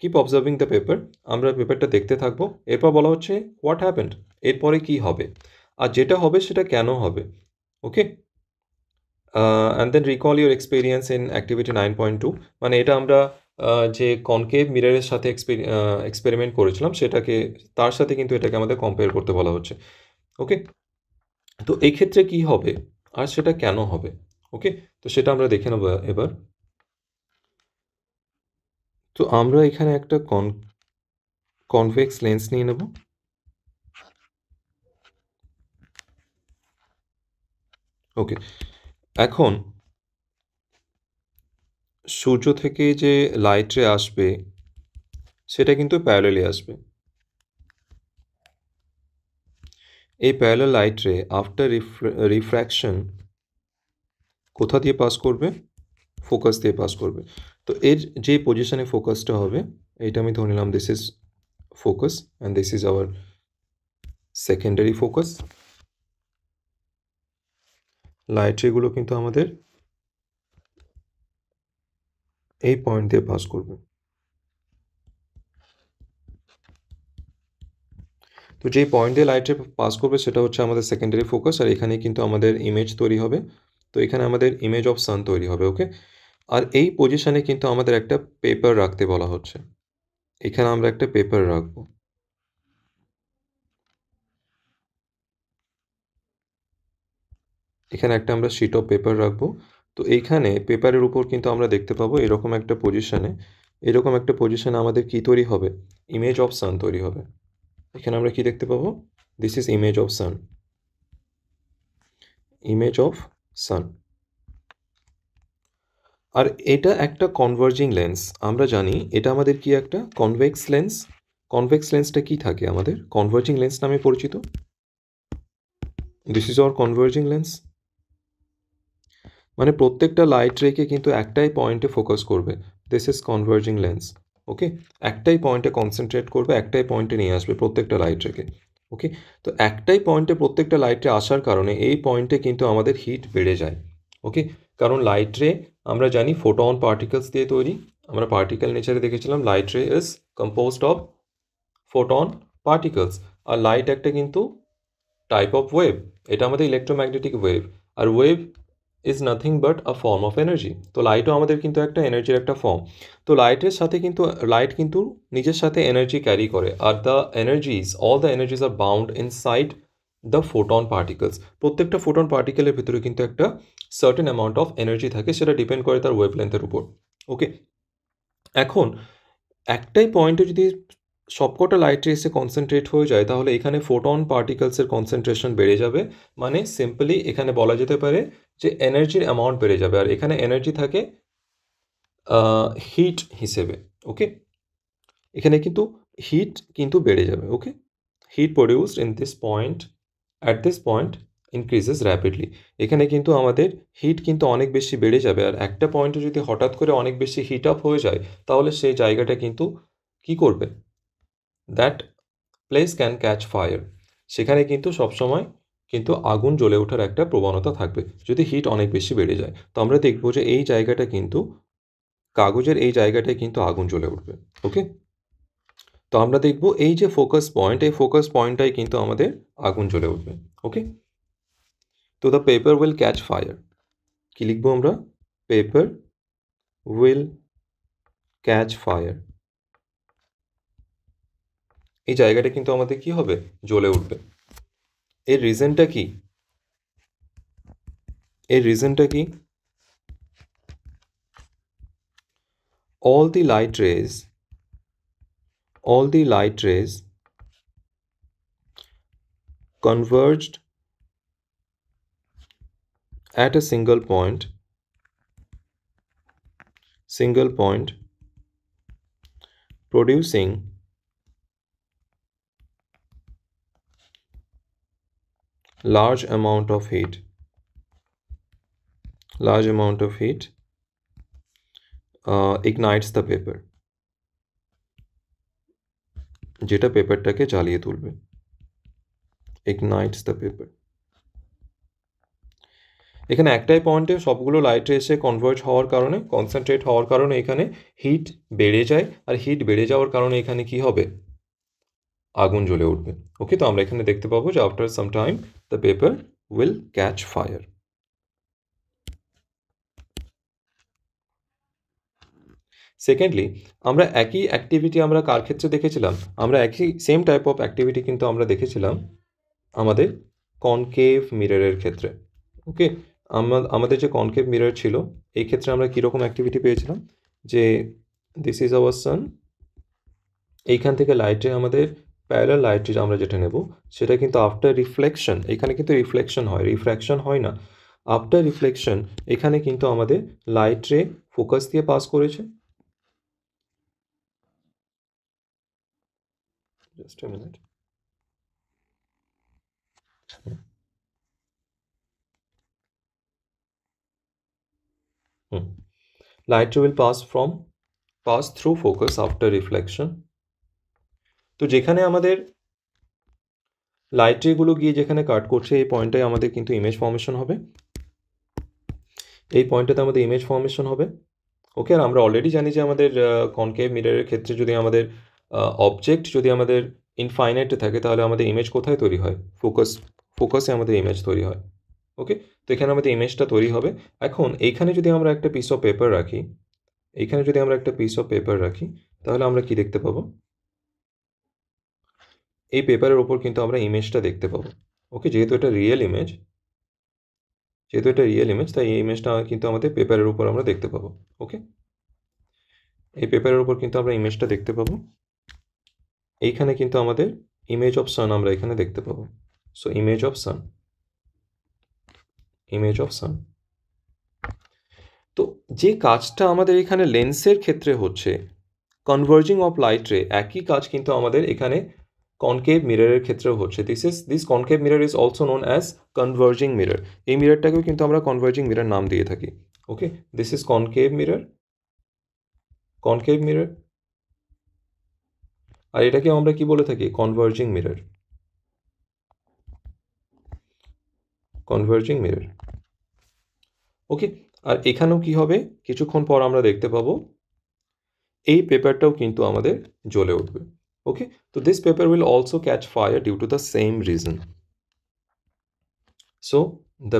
keep observing the paper. আমরা পেপারটা দেখতে থাকবো। এরপর বলা হচ্ছে হোয়াট হ্যাপেন্ড, এরপরে কি হবে, আর যেটা হবে সেটা কেন হবে। Okay, and then recall your experience in activity 9.2। মানে এটা আমরা যে কনকেভ মিররের সাথে এক্সপেরিমেন্ট করেছিলাম সেটাকে, তার সাথে কিন্তু এটাকে আমাদের কম্পেয়ার করতে বলা হচ্ছে। ওকে, তো এই ক্ষেত্রে কি হবে আর সেটা কেন হবে। ওকে, তো সেটা আমরা দেখে নেব এবার। তো আমরা এখানে একটা কনভেক্স লেন্স নিয়ে নেব। ওকে, এখন সূর্য থেকে যে লাইট রে আসবে সেটা কিন্তু প্যারালালি আসবে। এই প্যারালাল লাইট রে আফটার রিফ্র্যাকশন কোথা দিয়ে পাস করবে, ফোকাস দিয়ে পাস করবে। তো এর যে পজিশনে ফোকাসটা হবে, এইটা আমি ধরে নিলাম this is focus and this is our secondary focus. Light রেগুলো কিন্তু আমাদের এই পয়েন্ট দিয়ে পাস করবে। তো যেই পয়েন্ট দিয়ে লাইট রে পাস করবে সেটা হচ্ছে আমাদের সেকেন্ডারি ফোকাস, আর এখানে কিন্তু আমাদের ইমেজ তৈরি হবে। তো এখানে আমাদের ইমেজ অফ সান তৈরি হবে। ওকে, আর এই পজিশনে কিন্তু আমাদের একটা পেপার রাখতে বলা হচ্ছে। এখানে আমরা একটা পেপার রাখবো। এখানে একটা আমরা শিট অফ পেপার রাখবো। তো এইখানে পেপারের উপর কিন্তু আমরা দেখতে পাবো এরকম একটা পজিশনে আমাদের কি তৈরি হবে, ইমেজ অফ সান তৈরি হবে। এখানে আমরা কি দেখতে পাবো, this is image of sun, image of sun. আর এটা একটা কনভার্জিং লেন্স, আমরা জানি এটা আমাদের কি একটা কনভেক্স লেন্স। কনভেক্স লেন্সটা কি থাকে আমাদের, কনভার্জিং লেন্স নামে পরিচিত। This is hour converging lens. মানে প্রত্যেকটা লাইট রেকে কিন্তু একটাই পয়েন্টে ফোকাস করবে, দিস ইজ কনভার্জিং লেন্স। ওকে, একটাই পয়েন্টে কনসেন্ট্রেট করবে, একটাই পয়েন্টে নিয়ে আসবে প্রত্যেকটা লাইট রেকে। ওকে, তো একটাই পয়েন্টে প্রত্যেকটা লাইটে আসার কারণে এই পয়েন্টে কিন্তু আমাদের হিট বেড়ে যায়। ওকে, কারণ লাইট রে আমরা জানি ফোটন পার্টিকেলস দিয়ে তৈরি। আমরা পার্টিকেল নেচারে দেখেছিলাম light ray is composed of photon particles. আর লাইট একটা কিন্তু টাইপ অফ ওয়েভ, এটা আমাদের ইলেকট্রোম্যাগনেটিক ওয়েভ। আর wave is nothing but a form of energy. তো লাইটও আমাদের কিন্তু একটা এনার্জির একটা ফর্ম। তো লাইটের সাথে কিন্তু লাইট কিন্তু নিজের সাথে এনার্জি ক্যারি করে, আর all the energies are bound inside the photon particles. প্রত্যেকটা ফোটন পার্টিকেলের ভিতরে কিন্তু একটা সার্টেন অ্যামাউন্ট অফ এনার্জি থাকে, সেটা ডিপেন্ড করে তার ওয়েভলেন্থের উপর। ওকে, এখন একটাই পয়েন্টে যদি সবকটা লাইট রে এসে কনসেন্ট্রেট হয়ে যায় তাহলে এখানে ফোটন পার্টিকেলসের কনসেন্ট্রেশন বেড়ে যাবে। মানে সিম্পলি এখানে বলা যেতে পারে যে এনার্জির অ্যামাউন্ট বেড়ে যাবে, আর এখানে এনার্জি থাকে হিট হিসেবে। ওকে, এখানে কিন্তু হিট কিন্তু বেড়ে যাবে। Okay, heat produced in this point at this point increases rapidly. এখানে কিন্তু আমাদের হিট কিন্তু অনেক বেশি বেড়ে যাবে, আর একটা পয়েন্টে যদি হঠাৎ করে অনেক বেশি হিট আপ হয়ে যায় তাহলে সেই জায়গাটা কিন্তু কি করবে, that place can catch fire. সেখানে কিন্তু সবসময় কিন্তু আগুন জ্বলে ওঠার একটা প্রবণতা থাকবে যদি হিট অনেক বেশি বেড়ে যায়। তো আমরা দেখব যে এই জায়গাটা কিন্তু কাগজের এই জায়গাটায় কিন্তু আগুন জ্বলে উঠবে। ওকে, তো আমরা দেখব এই যে ফোকাস পয়েন্ট, এই ফোকাস পয়েন্টটাই কিন্তু আমাদের আগুন জ্বলে উঠবে। ওকে, তো the paper will catch fire. কি লিখবো আমরা, পেপার উইল ক্যাচ ফায়ার এই জায়গাটা কিন্তু আমাদের কি হবে, জ্বলে উঠবে। এর রিজনটা কি? এর রিজনটা কি? all the light rays converged at a single point producing large amount of heat ignites the paper, যেটা পেপারটাকে জ্বালিয়ে তুলবে। ignites the paper। এখানে একটাই পয়েন্টে সবগুলো লাইট এসে কনভার্জ হওয়ার কারণে, কনসেন্ট্রেট হওয়ার কারণে এখানে হিট বেড়ে যায়, আর হিট বেড়ে যাওয়ার কারণে এখানে কি হবে, আগুন জ্বলে উঠবে। ওকে, তো আমরা এখানে দেখতে পাবো যে after some time the paper will catch fire. Secondly, আমরা একই অ্যাক্টিভিটি আমরা কার ক্ষেত্রে দেখেছিলাম? আমরা একই সেম টাইপ অফ অ্যাক্টিভিটি কিন্তু আমরা দেখেছিলাম আমাদের কনকেভ মিররের ক্ষেত্রে। ওকে, আমাদের যে কনকেভ মিরর ছিল, এই ক্ষেত্রে আমরা কীরকম অ্যাক্টিভিটি পেয়েছিলাম, যে দিস ইজ আওয়ার সান, এইখান থেকে লাইটে আমাদের প্যারালাল লাইটটি আমরা যেটা নেব, সেটা কিন্তু আফটার রিফ্লেকশন, এখানে কিন্তু রিফ্লেকশন হয়, রিফ্র্যাকশন হয় না। আফটার রিফ্লেকশন এখানে কিন্তু আমাদের লাইট রে ফোকাস দিয়ে পাস করেছে। Just a minute। Light ray will pass through focus after reflection। তো যেখানে আমাদের লাইট রেগুলো গিয়ে যেখানে কাট করছে, এই পয়েন্টটায় আমাদের কিন্তু ইমেজ ফর্মেশন হবে, এই পয়েন্টটাতে আমাদের ইমেজ ফর্মেশন হবে। ওকে, আর আমরা অলরেডি জানি যে আমাদের কনকেভ মিররের ক্ষেত্রে যদি আমাদের অবজেক্ট যদি আমাদের ইনফাইনাইটে থাকে, তাহলে আমাদের ইমেজ কোথায় তৈরি হয়, ফোকাসে আমাদের ইমেজ তৈরি হয়। ওকে, তো এখানে আমাদের ইমেজটা তৈরি হবে। এখন এইখানে যদি আমরা একটা পিস অফ পেপার রাখি, তাহলে আমরা কি দেখতে পাবো, এই পেপারের ওপর কিন্তু আমরা ইমেজটা দেখতে পাবো। ওকে, যেহেতু এটা রিয়েল ইমেজ, তাই এই ইমেজটা কিন্তু আমাদের পেপারের উপর আমরা দেখতে পাবো। ওকে, এই পেপারের উপর কিন্তু আমরা ইমেজটা দেখতে পাবো। এইখানে কিন্তু আমাদের ইমেজ অফ সান আমরা এখানে দেখতে পাবো। সো ইমেজ অফ সান। তো যে কাজটা আমাদের এখানে লেন্সের ক্ষেত্রে হচ্ছে, কনভার্জিং অফ লাইট রে, একই কাজ কিন্তু আমাদের এখানে কনকেভ মিররের ক্ষেত্রেও হচ্ছে। This concave mirror is also known as converging mirror. এই মিররটাকেও কিন্তু আমরা কনভার্জিং মিরর নাম দিয়ে থাকি। ওকে, দিস ইজ কনকেভ মিরর, আর এটাকে আমরা কি বলে থাকি, কনভার্জিং মিরর। ওকে, আর এখানেও কি হবে, কিছুক্ষণ পর আমরা দেখতে পাবো এই পেপারটাও কিন্তু আমাদের জ্বলে উঠবে। ওকে, তো this paper will also catch fire due to the same reason. So the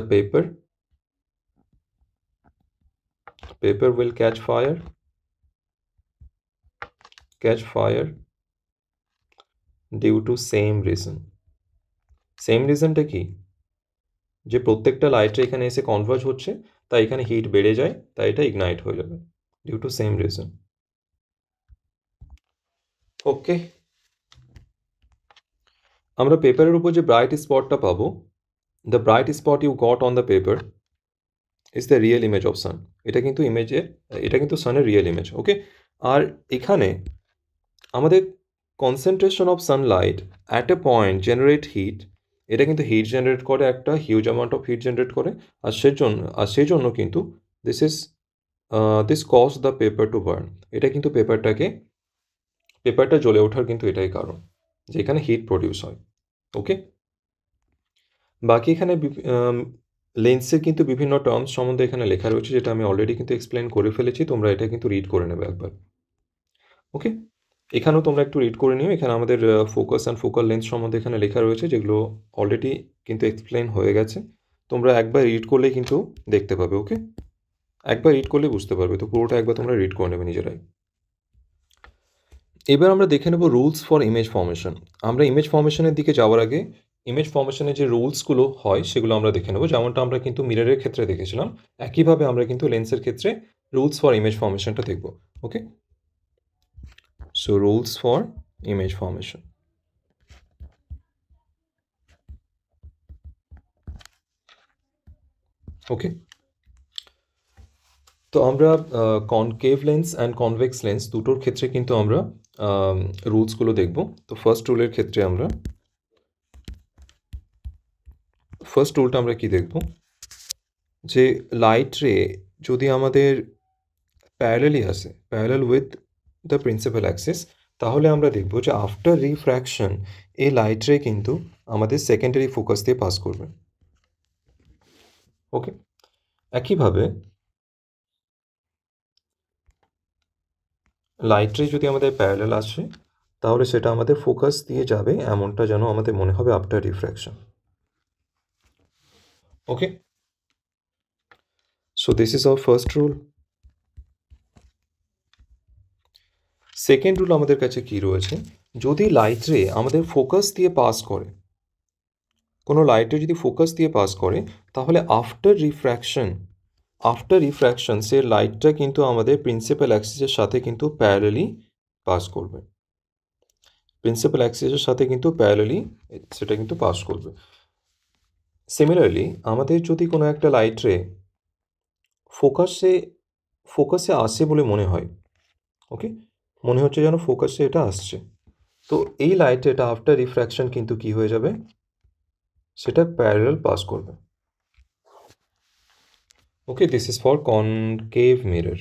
paper will catch fire due to same reason। Same রিজনটা কি, যে প্রত্যেকটা লাইটে এখানে এসে কনভার্জ হচ্ছে, তাই এখানে হিট বেড়ে যায়, তাই এটা ইগনাইট হয়ে যাবে, due to same reason. Okay, আমরা পেপারের উপর যে ব্রাইট স্পটটা পাবো, the bright spot you got on the paper is the real image of sun. এটা কিন্তু সানের রিয়েল ইমেজ। ওকে, আর এখানে আমাদের concentration of sunlight at a point generate heat, এটা কিন্তু হিট জেনারেট করে, একটা huge amount of heat generate করে, আর সেই জন্য কিন্তু this cause the paper to burn. এটা কিন্তু পেপারটা জ্বলে ওঠার কিন্তু এটাই কারণ, যে এখানে হিট প্রডিউস হয়। ওকে, বাকি এখানে লেন্সের কিন্তু বিভিন্ন টার্মস সম্বন্ধে এখানে লেখা রয়েছে, যেটা আমি অলরেডি কিন্তু এক্সপ্লেন করে ফেলেছি, তোমরা এটা কিন্তু রিড করে নেবে একবার। ওকে, এখানেও তোমরা একটু রিড করে নিও, এখানে আমাদের ফোকাস অ্যান্ড ফোকাল লেন্স সম্বন্ধে এখানে লেখা রয়েছে, যেগুলো অলরেডি কিন্তু এক্সপ্লেন হয়ে গেছে। তোমরা একবার রিড করলেই কিন্তু দেখতে পাবে। ওকে, একবার রিড করলে বুঝতে পারবে, তো পুরোটা একবার তোমরা রিড করে নেবে নিজেরাই। এবার আমরা দেখে নেব রুলস ফর ইমেজ ফর্মেশন। আমরা ইমেজ ফর্মেশনের দিকে যাওয়ার আগে ইমেজ ফর্মেশনের যে রুলসগুলো হয় সেগুলো আমরা দেখে নেব, যেমনটা আমরা কিন্তু মিররের ক্ষেত্রে দেখেছিলাম। একইভাবে আমরা কিন্তু লেন্সের ক্ষেত্রে রুলস ফর ইমেজ ফর্মেশনটা দেখব। Okay, so rules for image formation. Okay, তো আমরা concave lens and convex lens দুটোর ক্ষেত্রে কিন্তু আমরা রুলসগুলো দেখব। তো ফার্স্ট রুলের ক্ষেত্রে আমরা ফার্স্ট রুলটা আমরা কি দেখব, যে লাইট রে যদি আমাদের প্যারালালি আসে, parallel with the principal Axis, তাহলে আমরা দেখব যে আফটার রিফ্র্যাকশন এই লাইট রে কিন্তু আমাদের সেকেন্ডারি ফোকাস দিয়ে পাস করবে। ওকে, একইভাবে লাইট রে যদি আমাদের প্যারালাল আসে তাহলে সেটা আমাদের ফোকাস দিয়ে যাবে, এমনটা যেন আমাদের মনে হবে after refraction. Okay, so this is our first rule. Second rule আমাদের কাছে কি রয়েছে, যদি লাইট রে আমাদের ফোকাস দিয়ে পাস করে, কোনো লাইটে যদি ফোকাস দিয়ে পাস করে, তাহলে আফটার রিফ্র্যাকশন সে লাইটটা কিন্তু আমাদের প্রিন্সিপাল অ্যাক্সিসের সাথে কিন্তু প্যারালালি পাস করবে। প্রিন্সিপাল অ্যাক্সিসের সাথে কিন্তু প্যারালালি সেটা কিন্তু পাস করবে। সিমিলারলি আমাদের যদি কোনো একটা লাইট রে ফোকাসে আসে বলে মনে হয়, ওকে, মনে হচ্ছে যেন ফোকাসে এটা আসছে, তো এই লাইটে এটা আফটার রিফ্র্যাকশন কিন্তু কি হয়ে যাবে, সেটা প্যারালাল পাস করবে। Okay, this is for concave mirror,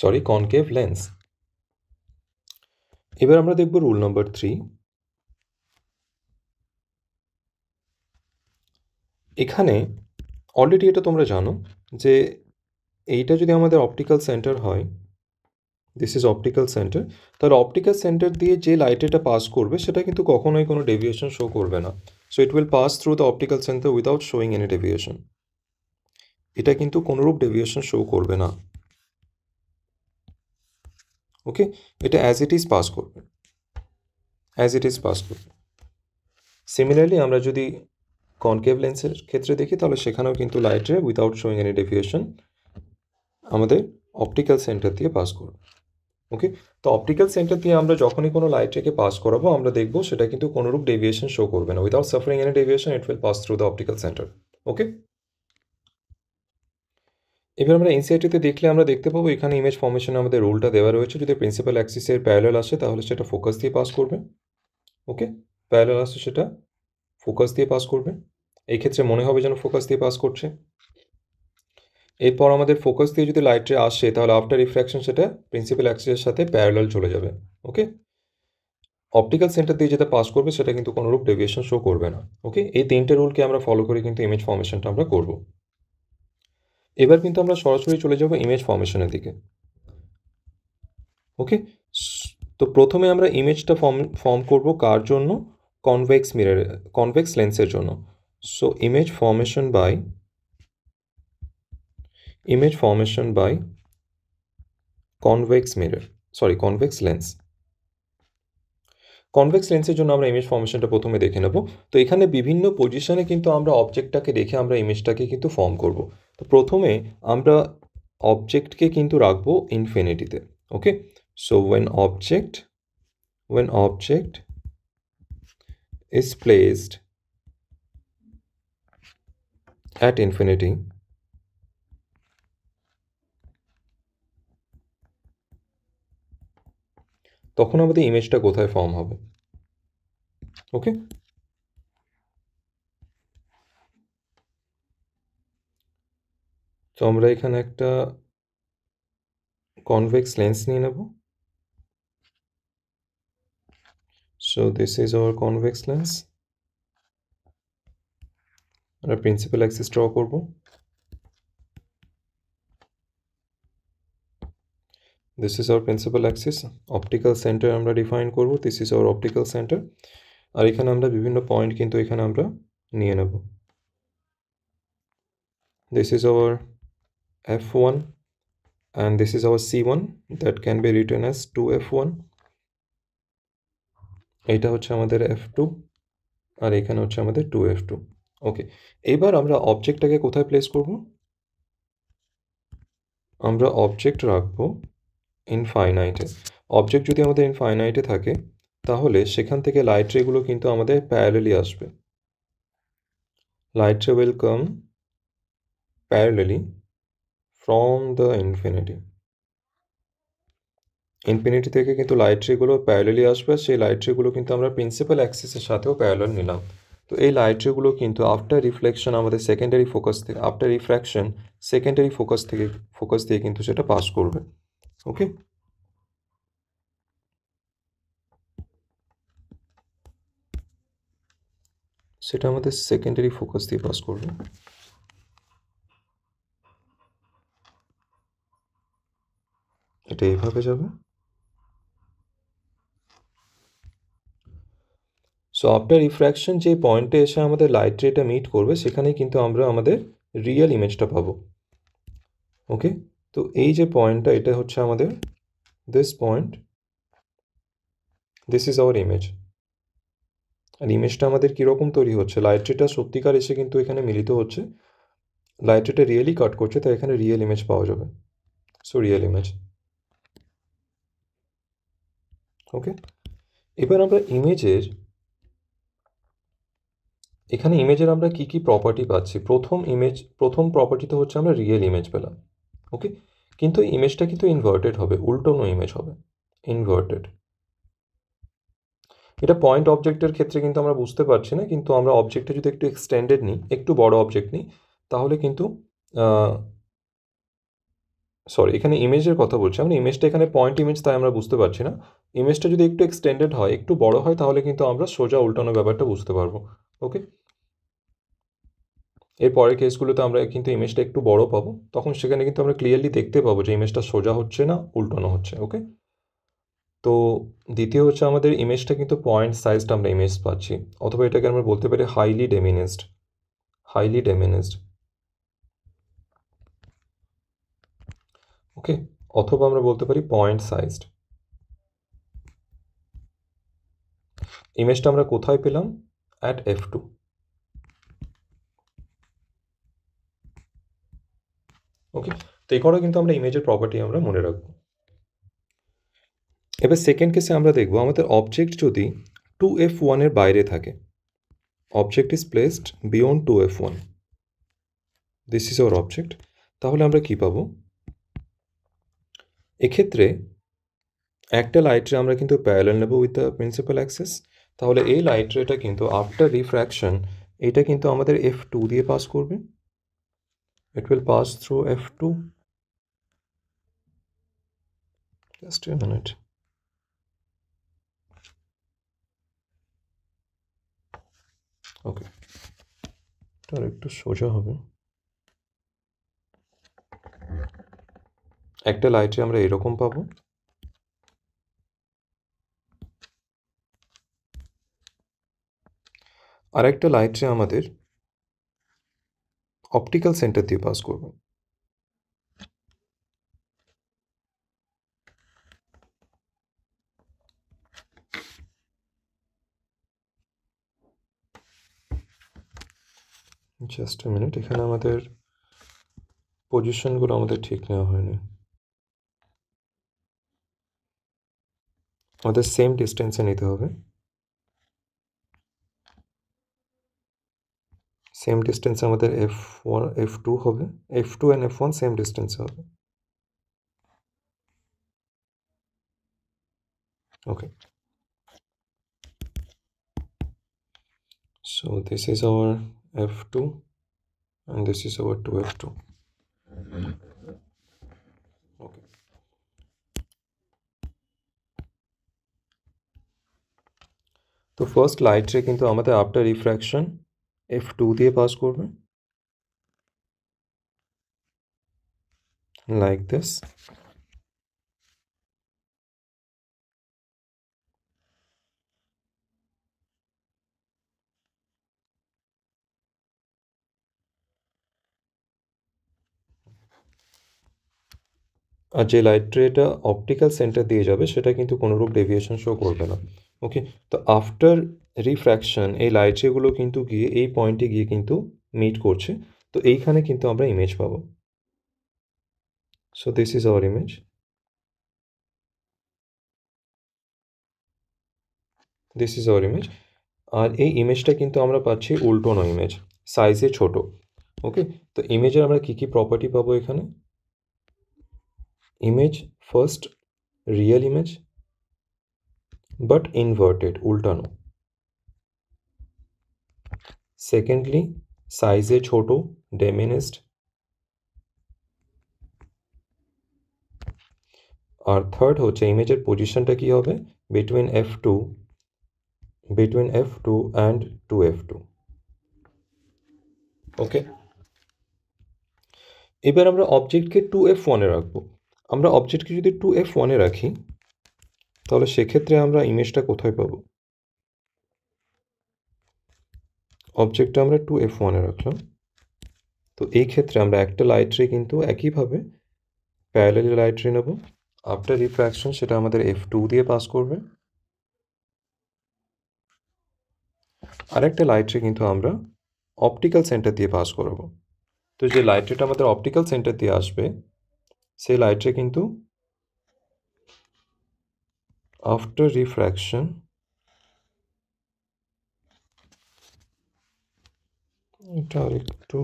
sorry concave lens. এবার আমরা দেখব রুল নাম্বার 3। এখানে অলরেডি এটা তোমরা জানো যে এইটা যদি আমাদের অপটিক্যাল সেন্টার হয়, দিস ইজ অপটিক্যাল সেন্টার, তাহলে অপটিক্যাল সেন্টার দিয়ে যে লাইট এটা পাস করবে সেটা কিন্তু কখনোই কোনো ডেভিয়েশন শো করবে না। So it will pass through the optical centre without showing any deviation. এটা কিন্তু কোনোরূপ ডেভিয়েশন শো করবে না। ওকে, এটা অ্যাজ ইট ইজ পাস করবে, অ্যাজ ইট ইজ পাস করবে। সিমিলারলি আমরা যদি কনকেভ লেন্সের ক্ষেত্রে দেখি, তাহলে সেখানেও কিন্তু লাইট রে উইদাউট শোয়িং এনি ডেভিয়েশন আমাদের অপটিক্যাল সেন্টার দিয়ে পাস করবে। ওকে, তো অপটিক্যাল সেন্টার দিয়ে আমরা যখনই কোনো লাইট রেকে পাস করাবো, আমরা দেখবো সেটা কিন্তু কোনোরূপ ডেভিয়েশন শো করবে না। Without suffering any deviation it will pass through the optical centre. Okay, এবার আমরা এনসিআরটিতে দেখলে আমরা দেখতে পাবো এখানে ইমেজ ফর্মেশনে আমাদের রুলটা দেওয়া রয়েছে, যদি প্রিন্সিপাল অ্যাক্সিসের প্যারালাল আসে তাহলে সেটা ফোকাস দিয়ে পাস করবে। ওকে, প্যারালাল আসে সেটা ফোকাস দিয়ে পাস করবে, এই ক্ষেত্রে মনে হবে যেন ফোকাস দিয়ে পাস করছে। এরপর আমাদের ফোকাস দিয়ে যদি লাইট রে আসে তাহলে আফটার রিফ্র্যাকশন সেটা প্রিন্সিপাল অ্যাক্সিসের সাথে প্যারালাল চলে যাবে। ওকে, অপটিক্যাল সেন্টার দিয়ে যেটা পাস করবে সেটা কিন্তু কোনোরূপ ডেভিয়েশন শো করবে না। ওকে, এই তিনটে রুলকে আমরা ফলো করে কিন্তু ইমেজ ফর্মেশনটা আমরা করব। এবার কিন্তু আমরা সরাসরি চলে যাব ইমেজ ফর্মেশনের দিকে। ওকে, তো প্রথমে আমরা ইমেজটা ফর্ম করব কার জন্য, কনভেক্স লেন্সের জন্য। So image formation by convex lens. Convex লেন্সের জন্য আমরা ইমেজ ফর্মেশনটা প্রথমে দেখে নেব। তো এখানে বিভিন্ন পজিশনে কিন্তু আমরা অবজেক্টটাকে রেখে আমরা ইমেজটাকে কিন্তু ফর্ম করব। তো প্রথমে আমরা অবজেক্টকে কিন্তু রাখবো ইনফিনিটিতে। ওকে, so when object is placed at infinity, তখন আমাদের ইমেজটা কোথায় ফর্ম হবে। ওকে, তো আমরা এখানে একটা কনভেক্স লেন্স নিয়ে নেব। So this is our convex lens. আমরা প্রিন্সিপাল অ্যাক্সিস ড্র করব। This is our principal axis. Optical centre আমরা ডিফাইন করব, this is our optical centre. আর এখানে আমরা বিভিন্ন পয়েন্ট কিন্তু এখানে আমরা নিয়ে নেব। This is our F1, and this is our C1 that can be written as 2f1. এটা হচ্ছে আমাদের f2 আর এখানে হচ্ছে আমাদের 2f2। ওকে, এবার আমরা অবজেক্টটাকে কোথায় প্লেস করব? আমরা অবজেক্ট রাখবো ইনফাইনাইটে। অবজেক্ট যদি আমাদের ইনফাইনাইটে থাকে তাহলে সেখান থেকে লাইট রেগুলো কিন্তু আমাদের প্যারালালি আসবে। Light ray will come parallelly from the infinity. Infinity থেকে কিন্তু লাইট রেগুলো প্যারালালি আসবে, সেই লাইট রেগুলো কিন্তু আমরা প্রিন্সিপাল অ্যাক্সিসের সাথেও প্যারালাল নিলাম। তো এই লাইট রেগুলো কিন্তু আফটার রিফ্লেকশন আমাদের সেকেন্ডারি ফোকাস থেকে, আফটার রিফ্র্যাকশন সেকেন্ডারি ফোকাস দিয়ে কিন্তু সেটা পাস করবে। ওকে, সেটা আমাদের সেকেন্ডারি ফোকাস দিয়ে পাস করবে। এটা এইভাবে যাবে। সো আফটার রিফ্র্যাকশন যে পয়েন্টে এসে আমাদের লাইট রেটা মিট করবে সেখানেই কিন্তু আমরা আমাদের রিয়েল ইমেজটা পাবো। ওকে, তো এই যে পয়েন্টটা, এটা হচ্ছে আমাদের this point, this is our image. আর ইমেজটা আমাদের কীরকম তৈরি হচ্ছে, লাইট রেটা সত্যিকার এসে কিন্তু এখানে মিলিত হচ্ছে, লাইট রেটা রিয়েলি কাট করছে, তাই এখানে রিয়েল ইমেজ পাওয়া যাবে। So real image. ওকে, এবার আমরা ইমেজের, এখানে ইমেজের আমরা কি কি প্রপার্টি পাচ্ছি। প্রথম প্রপার্টিতে হচ্ছে আমরা রিয়েল ইমেজ পেলাম। ওকে, কিন্তু ইমেজটা কিন্তু ইনভার্টেড হবে, উল্টোনো ইমেজ হবে, ইনভার্টেড। এটা পয়েন্ট অবজেক্টের ক্ষেত্রে কিন্তু আমরা বুঝতে পারছি না, কিন্তু আমরা অবজেক্টটা যদি একটু এক্সটেন্ডেড নিই, একটু বড় অবজেক্ট নিই, তাহলে কিন্তু সরি, এখানে ইমেজের কথা বলছি আমরা। ইমেজটা এখানে পয়েন্ট ইমেজ, তাই আমরা বুঝতে পারছি না। ইমেজটা যদি একটু এক্সটেন্ডেড হয়, একটু বড় হয়, তাহলে কিন্তু আমরা সোজা উল্টানো ব্যাপারটা বুঝতে পারবো। ওকে, এর পরের কেসগুলোতে আমরা কিন্তু ইমেজটা একটু বড় পাবো, তখন সেখানে কিন্তু আমরা ক্লিয়ারলি দেখতে পাবো যে ইমেজটা সোজা হচ্ছে না উল্টানো হচ্ছে। ওকে, তো দ্বিতীয় হচ্ছে আমাদের ইমেজটা কিন্তু পয়েন্ট সাইজড আমরা ইমেজ পাচ্ছি, অথবা এটাকে আমরা বলতে পারি হাইলি ডেমিনেজড। হাইলি ডেমিনেজড। ওকে, অথবা আমরা বলতে পারি পয়েন্ট সাইজড। ইমেজটা আমরা কোথায় পেলাম? At f2। ওকে, তো এই কটা কিন্তু আমরা ইমেজের প্রপার্টি আমরা মনে রাখবো। এবার সেকেন্ড কেসে আমরা দেখব আমাদের অবজেক্ট যদি 2f1 এর বাইরে থাকে, object is placed beyond 2f1, this is our object, তাহলে আমরা কি পাবো? এক্ষেত্রে একটা লাইট রে আমরা কিন্তু প্যারালাল নেব উইথ দ্য প্রিন্সিপাল অ্যাক্সিস। তাহলে এই লাইট রেটা কিন্তু আফটার রিফ্র্যাকশন এটা কিন্তু আমাদের f2 দিয়ে পাস করবে। It will pass through f2। Just a minute. Okay, এটা একটু সোজা হবে। একটা লাইট রে আমরা এরকম পাবো, আর একটা লাইট রে আমাদের অপটিক্যাল সেন্টার দিয়ে পাস করবে। জাস্ট এ মিনিট, এখানে আমাদের পজিশনগুলো আমাদের ঠিক নেওয়া হয়নি। আমাদের সেম ডিস্টেন্সে নিতে হবে, সেম ডিস্টেন্সে আমাদের f1 f2 হবে, f2 অ্যান্ড f1 সেম ডিস্টেন্সে হবে। ওকে, so this is our f2 and this is our 2f2. Okay, তো ফার্স্ট লাইট রে কিন্তু আমাদের আফটার রিফ্র্যাকশন f2 দিয়ে পাস করবে, লাইক দিস। আর যে লাইট রেটা অপটিক্যাল সেন্টার দিয়ে যাবে সেটা কিন্তু কোনোরূপ ডেভিয়েশন শো করবে না। ওকে, তো আফটার রিফ্র্যাকশন এই লাইট রেগুলো কিন্তু গিয়ে এই পয়েন্টে গিয়ে কিন্তু মিট করছে। তো এইখানে কিন্তু আমরা ইমেজ পাবো। So this is our image. This is our image. আর এই ইমেজটা কিন্তু আমরা পাচ্ছি উল্টোনো ইমেজ, সাইজে ছোট। ওকে, তো ইমেজের আমরা কী কী প্রপার্টি পাবো এখানে? Image first real image but inverted, উল্টানো। সেকেন্ডলি সাইজে ছোট, ডেমিনিসড। আর থার্ড হচ্ছে ইমেজের পজিশনটা কী হবে? Between F2 and 2F2। ওকে, এবার আমরা অবজেক্টকে 2F1-এ রাখবো। আমরা অবজেক্টকে যদি 2F1-এ রাখি তাহলে সেক্ষেত্রে আমরা ইমেজটা কোথায় পাবো? অবজেক্টটা আমরা 2F1-এ রাখলাম। তো এই ক্ষেত্রে আমরা একটা লাইট রে কিন্তু একইভাবে প্যারালালি লাইট রে নেব। আফটার রিফ্র্যাকশন সেটা আমাদের F2 দিয়ে পাস করবে। আরেকটা লাইট রে কিন্তু আমরা অপটিক্যাল সেন্টার দিয়ে পাস করাবো। তো যে লাইট রেটা আমাদের অপটিক্যাল সেন্টার দিয়ে আসবে সেই লাইট রে কিন্তু আফটার রিফ্র্যাকশন এটা আর একটু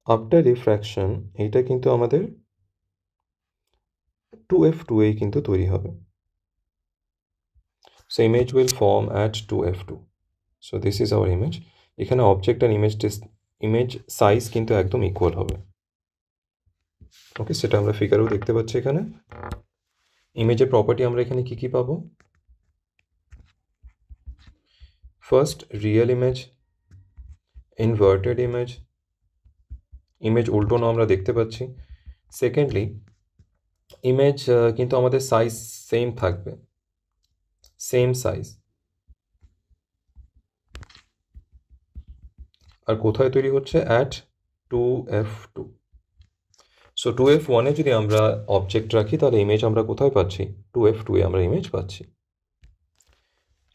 আফটার রিফ্র্যাকশন এইটা কিন্তু আমাদের 2F2-এই কিন্তু তৈরি হবে। So image will form at 2F2. So this is our image. এখানে অবজেক্ট আর ইমেজ সাইজ কিন্তু একদম ইকুয়াল হবে। ওকে, সেটা আমরা ফিগারেও দেখতে পাচ্ছি এখানে। ইমেজের প্রপার্টি আমরা এখানে কি কি পাবো? First real image, inverted image, image উল্টোনো আমরা দেখতে পাচ্ছি। সেকেন্ডলি ইমেজ কিন্তু আমাদের সাইজ সেম থাকবে, সেম সাইজ। আর কোথায় তৈরি হচ্ছে? At 2F2। সো 2F1-এ যদি আমরা অবজেক্ট রাখি তাহলে ইমেজ আমরা কোথায় পাচ্ছি? 2F2-এ আমরা ইমেজ পাচ্ছি।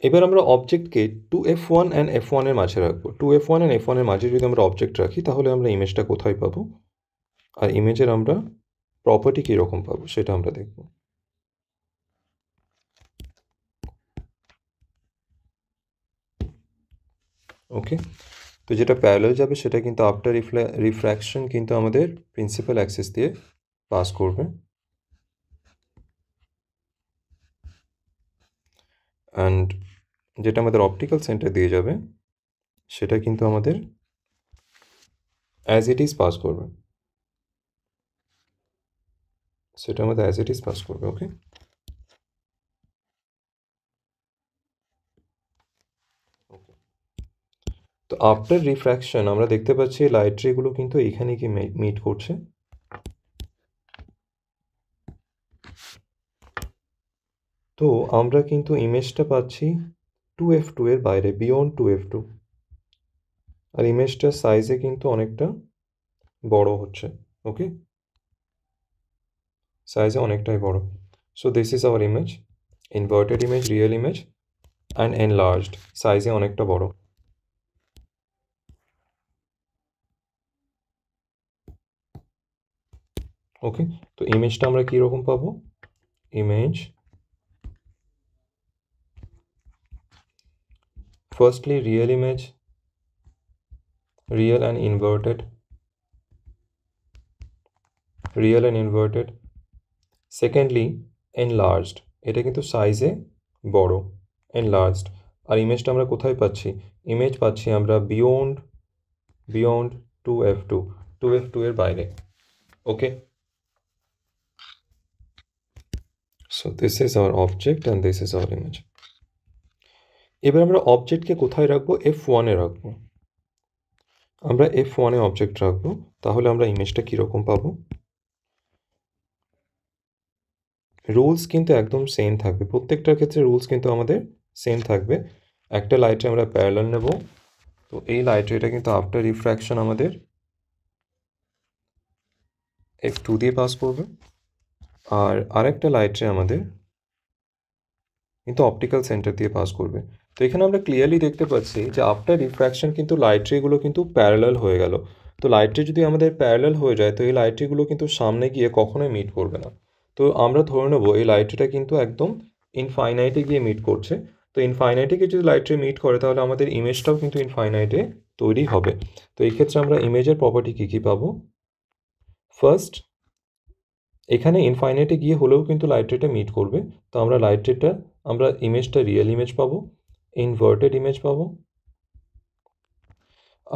এবার আমরা অবজেক্টকে 2F1 অ্যান্ড F1-এর মাঝে রাখবো। 2F1 অ্যান্ড F1-এর মাঝে যদি আমরা অবজেক্ট রাখি তাহলে আমরা ইমেজটা কোথায় পাবো? আর ইমেজের আমরা প্রপার্টি কীরকম পাবো সেটা আমরা দেখব। ওকে, তো যেটা প্যারালাল যাবে সেটা কিন্তু আফটার রিফ্র্যাকশন কিন্তু আমাদের প্রিন্সিপাল অ্যাক্সিস দিয়ে পাস করবে। অ্যান্ড যেটা আমাদের অপটিক্যাল সেন্টার দিয়ে যাবে সেটা কিন্তু আমাদের অ্যাজ ইট ইজ পাস করবে। সেটা আমাদের অ্যাজ ইট ইজ পাস করবে। ওকে, তো আফটার রিফ্র্যাকশন আমরা দেখতে পাচ্ছি লাইট রেগুলো কিন্তু এখানে কি মিট করছে। তো আমরা কিন্তু ইমেজটা পাচ্ছি 2F2 এর বাইরে, বিয়ন্ড 2F2। আর ইমেজটার সাইজে কিন্তু অনেকটা বড় হচ্ছে। ওকে, সাইজে অনেকটাই বড়। So this is our image, inverted image, real image and enlarged, সাইজে অনেকটা বড়। ওকে, তো ইমেজটা আমরা কীরকম পাবো? Image firstly real image, real and inverted, real and inverted. Secondly enlarged, এটা কিন্তু সাইজে বড়, এনলার্জড। আর ইমেজটা আমরা কোথায় পাচ্ছি? ইমেজ পাচ্ছি আমরা বিয়ন্ড 2F2 এর বাইরে। Okay, so this is our object and this is our image. এবার আমরা অবজেক্টকে কোথায় রাখবো? F1-এ রাখবো। আমরা F1-এ অবজেক্ট রাখবো, তাহলে আমরা ইমেজটা কীরকম পাবো? রুলস কিন্তু একদম সেম থাকবে, প্রত্যেকটার ক্ষেত্রে রুলস কিন্তু আমাদের সেম থাকবে। একটা লাইট রে আমরা প্যারালাল নেব, তো এই লাইট রেটা কিন্তু আফটার রিফ্র্যাকশন আমাদের f2 দিয়ে পাস করবে, আর আরেকটা লাইট রে আমাদের কিন্তু অপটিক্যাল সেন্টার দিয়ে পাস করবে। তো এখানে আমরা ক্লিয়ারলি দেখতে পাচ্ছি যে আফটার রিফ্র্যাকশন কিন্তু লাইট রেগুলো কিন্তু প্যারালাল হয়ে গেল। তো লাইট রে যদি আমাদের প্যারালাল হয়ে যায় তো এই লাইট রেগুলো কিন্তু সামনে গিয়ে কখনোই মিট করবে না। তো আমরা ধরে নেবো এই লাইট রেটা কিন্তু একদম ইনফাইনাইটে গিয়ে মিট করছে। তো ইনফাইনাইটে গিয়ে যদি লাইট রে মিট করে তাহলে আমাদের ইমেজটাও কিন্তু ইনফাইনাইটে তৈরি হবে। তো এই ক্ষেত্রে আমরা ইমেজের প্রপার্টি কী কী পাবো? ফার্স্ট, এখানে ইনফাইনাইটে গিয়ে হলেও কিন্তু লাইট রেটা মিট করবে। তো আমরা লাইট রেটা আমরা ইমেজটা রিয়েল ইমেজ পাবো, ইনভার্টেড ইমেজ পাবো।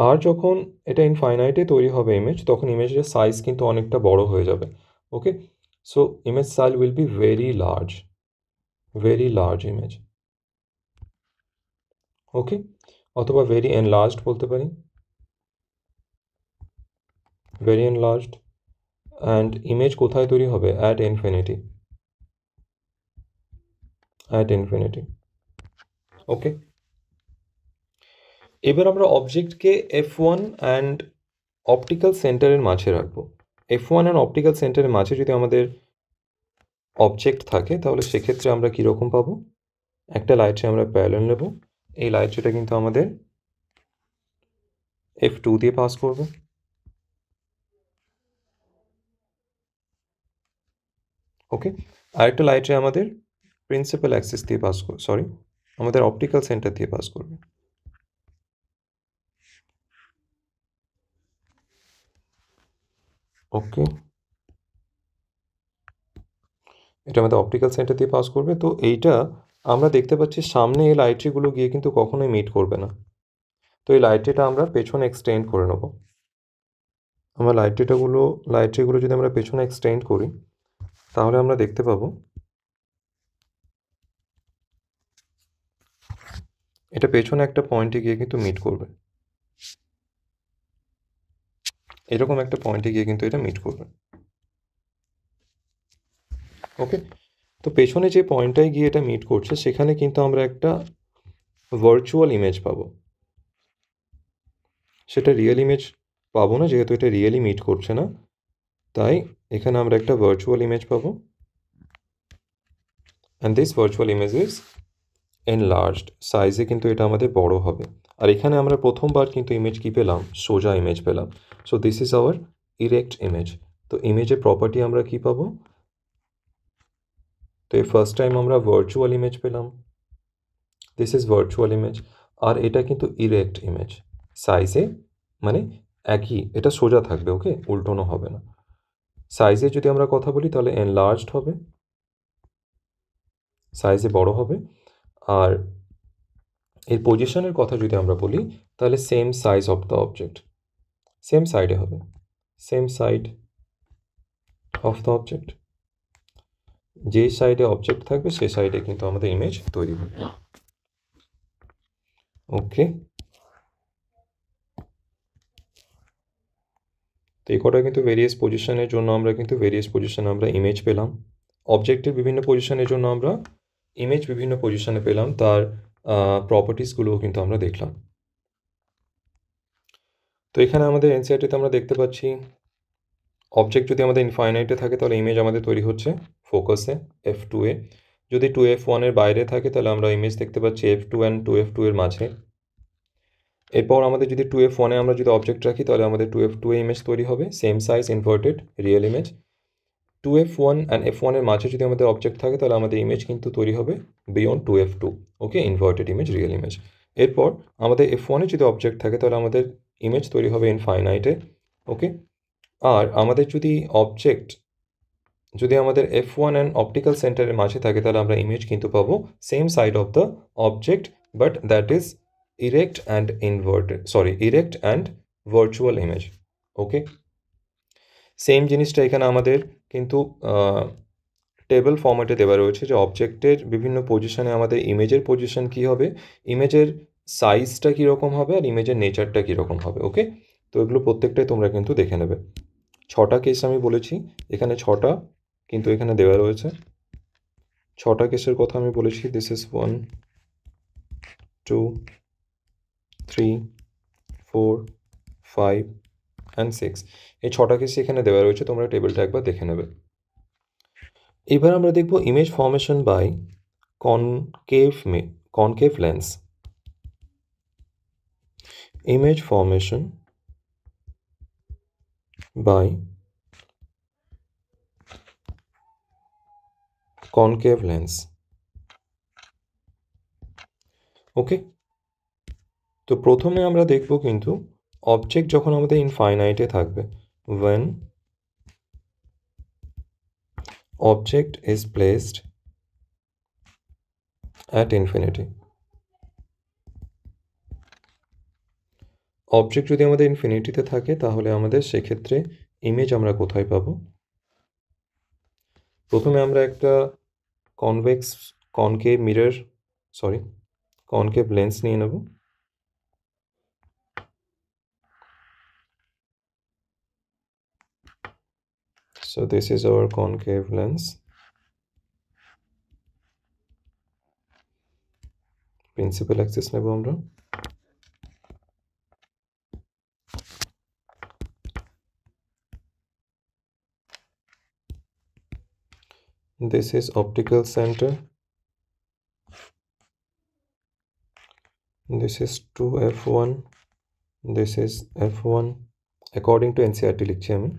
আর যখন এটা ইনফাইনাইটে তৈরি হবে ইমেজ, তখন ইমেজের সাইজ কিন্তু অনেকটা বড় হয়ে যাবে। Okay, so image size will be very large image. Okay, অথবা ভেরি এনলার্জড বলতে পারি, ভেরি এনলার্জড। অ্যান্ড ইমেজ কোথায় তৈরি হবে? অ্যাট ইনফিনিটি, ওকে। এবার আমরা অবজেক্টকে F1 অ্যান্ড অপটিক্যাল সেন্টারের মাঝে রাখবো। F1 অ্যান্ড অপটিক্যাল সেন্টারের মাঝে যদি আমাদের অবজেক্ট থাকে তাহলে সেক্ষেত্রে আমরা কীরকম পাবো? একটা লাইট রে আমরা প্যারালাল নেব, এই লাইট রেটা কিন্তু আমাদের F2 দিয়ে পাস করবে, ওকে। আরেকটা লাইট রে আমাদের প্রিন্সিপাল অ্যাক্সিস দিয়ে পাস করবে, সরি, আমাদের অপটিক্যাল সেন্টার দিয়ে পাস করবে, ওকে। এটা আমাদের অপটিক্যাল সেন্টার দিয়ে পাস করবে। তো এইটা আমরা দেখতে পাচ্ছি সামনে এই লাইট রেগুলো গিয়ে কিন্তু কখনোই মিট করবে না। তো এই লাইট রেটা আমরা পেছনে এক্সটেন্ড করে নেব। আমরা লাইট রেগুলো যদি আমরা পেছনে এক্সটেন্ড করি তাহলে আমরা দেখতে পাবো এটা পেছনে একটা পয়েন্টে গিয়ে কিন্তু মিট করবে, এরকম একটা পয়েন্টে গিয়ে কিন্তু এটা মিট করবে, ওকে। তো পেছনে যে পয়েন্টটায় গিয়ে এটা মিট করছে সেখানে কিন্তু আমরা একটা ভার্চুয়াল ইমেজ পাবো, সেটা রিয়েল ইমেজ পাবো না, যেহেতু এটা রিয়েলি মিট করছে না, তাই এখানে আমরা একটা ভার্চুয়াল ইমেজ পাবো। And this virtual image is enlarged, সাইজে কিন্তু এটা আমাদের বড় হবে। আর এখানে আমরা প্রথমবার কিন্তু ইমেজ কি পেলাম? সোজা ইমেজ পেলাম। So this is hour erect image. তো ইমেজের প্রপার্টি আমরা কি পাবো? তো এই ফার্স্ট টাইম আমরা ভার্চুয়াল ইমেজ পেলাম, দিস ইজ ভার্চুয়াল ইমেজ। আর এটা কিন্তু ইরেক্ট ইমেজ, সাইজে মানে একই, এটা সোজা থাকবে, ওকে, উল্টোনো হবে না। সাইজে যদি আমরা কথা বলি তাহলে এনলার্জড হবে, সাইজে বড় হবে। আর এর পজিশনের কথা যদি আমরা বলি তাহলে same size of the object, same সাইডে হবে, same side of the object. যে সাইডে অবজেক্ট থাকবে সেই সাইডে কিন্তু আমাদের ইমেজ তৈরি হবে, ওকে। তো এই কটা কিন্তু ভেরিয়াস পজিশনের জন্য আমরা ইমেজ পেলাম। অবজেক্টের বিভিন্ন পজিশনের জন্য আমরা ইমেজ বিভিন্ন পজিশনে পেলাম, তার প্রপার্টিসগুলোও কিন্তু আমরা দেখলাম। তো এখানে আমাদের এনসিইআরটিতে আমরা দেখতে পাচ্ছি অবজেক্ট যদি আমাদের ইনফাইনাইটে থাকে তাহলে ইমেজ আমাদের তৈরি হচ্ছে ফোকাসে F2-এ। যদি 2F1-এর বাইরে থাকে তাহলে আমরা ইমেজ দেখতে পাচ্ছি F2 অ্যান্ড 2F2-এর মাঝে। এরপর আমাদের যদি 2F1-এ আমরা যদি অবজেক্ট রাখি তাহলে আমাদের 2F2-এ ইমেজ তৈরি হবে, same size, inverted, real image. 2F1 and F1-এর মাঝে যদি আমাদের অবজেক্ট থাকে তাহলে আমাদের ইমেজ কিন্তু তৈরি হবে বিয়ন্ড 2F2, ওকে, ইনভার্টেড ইমেজ, রিয়েল ইমেজ। এরপর আমাদের F1-এ যদি অবজেক্ট থাকে তাহলে আমাদের ইমেজ তৈরি হবে ইনফাইনাইটে, ওকে। আর আমাদের যদি আমাদের F1 অ্যান্ড অপটিক্যাল সেন্টারের মাঝে থাকে তাহলে আমরা ইমেজ কিন্তু পাবো same side of the object, but that is erect and virtual image, okay. Same জিনিসটা এখানে আমাদের কিন্তু টেবিল ফর্ম্যাটে দেওয়া রয়েছে যে অবজেক্টের বিভিন্ন পজিশনে আমাদের ইমেজের পজিশন কী হবে, ইমেজের সাইজটা কীরকম হবে, আর ইমেজের নেচারটা কীরকম হবে, ওকে। তো এগুলো প্রত্যেকটাই তোমরা কিন্তু দেখে নেবে। 6টা কেস আমি বলেছি, এখানে 6টা কিন্তু এখানে দেওয়া রয়েছে। ছটা কেসের কথা আমি বলেছি, দিস ইজ 1 2 3 4 5 অ্যান্ড 6। এই ছটা কেস এখানে দেওয়া রয়েছে, তোমরা টেবিলটা একবার দেখে নেবে। এবার আমরা দেখব image formation by concave lens. Image formation by concave lens. Okay, তো প্রথমে আমরা দেখব কিন্তু অবজেক্ট যখন আমাদের ইনফাইনাইটে থাকবে, when object is placed at infinity। Object যদি আমাদের ইনফিনিটিতে থাকে তাহলে আমাদের সেক্ষেত্রে ইমেজ আমরা কোথায় পাবো? প্রথমে আমরা একটা কনকেভ লেন্স নিয়ে নেব। So this is our concave lens. Principal Axis নেব আমরা। This is optical center. This is 2f1. This is f1. According to NCERT লিখছি আমি।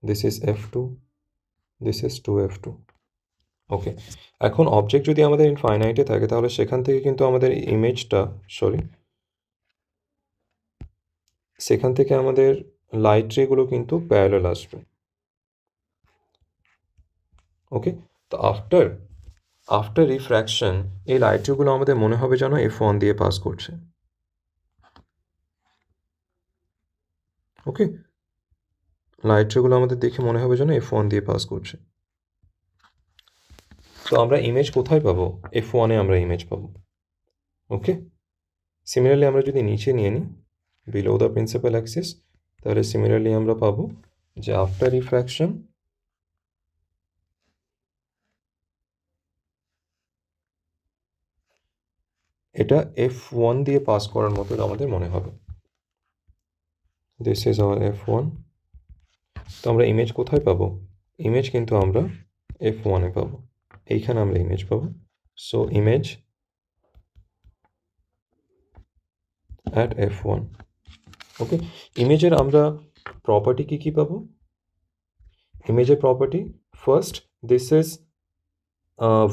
This is f2. This is 2f2. ওকে, এখন অবজেক্ট যদি আমাদের ইনফাইনাইটে থাকে তাহলে সেখান থেকে কিন্তু আমাদের সেখান থেকে আমাদের লাইট রেগুলো কিন্তু প্যারালাল আসবে। ওকে, তো আফটার রিফ্র্যাকশন এই লাইট রেগুলো আমাদের মনে হবে যেন f1 দিয়ে পাস করছে। ওকে, লাইট রেগুলো আমাদের দেখে মনে হবে যেন f1 দিয়ে পাস করছে। তো আমরা ইমেজ কোথায় পাবো? f1-এ আমরা ইমেজ পাবো। ওকে, সিমিলারলি আমরা যদি নিচে নিয়ে নিই বিলো দ্য প্রিন্সিপাল অ্যাক্সিস, তাহলে সিমিলারলি আমরা পাবো যে আফটার রিফ্র্যাকশন এটা f1 দিয়ে পাস করার মতো আমাদের মনে হবে। This is our f1। তো আমরা ইমেজ কোথায় পাবো? ইমেজ কিন্তু আমরা f1-এ পাবো, এইখানে আমরা ইমেজ পাবো। So image at f1। ওকে, ইমেজের আমরা প্রপার্টি কী পাবো? ইমেজের property first, this is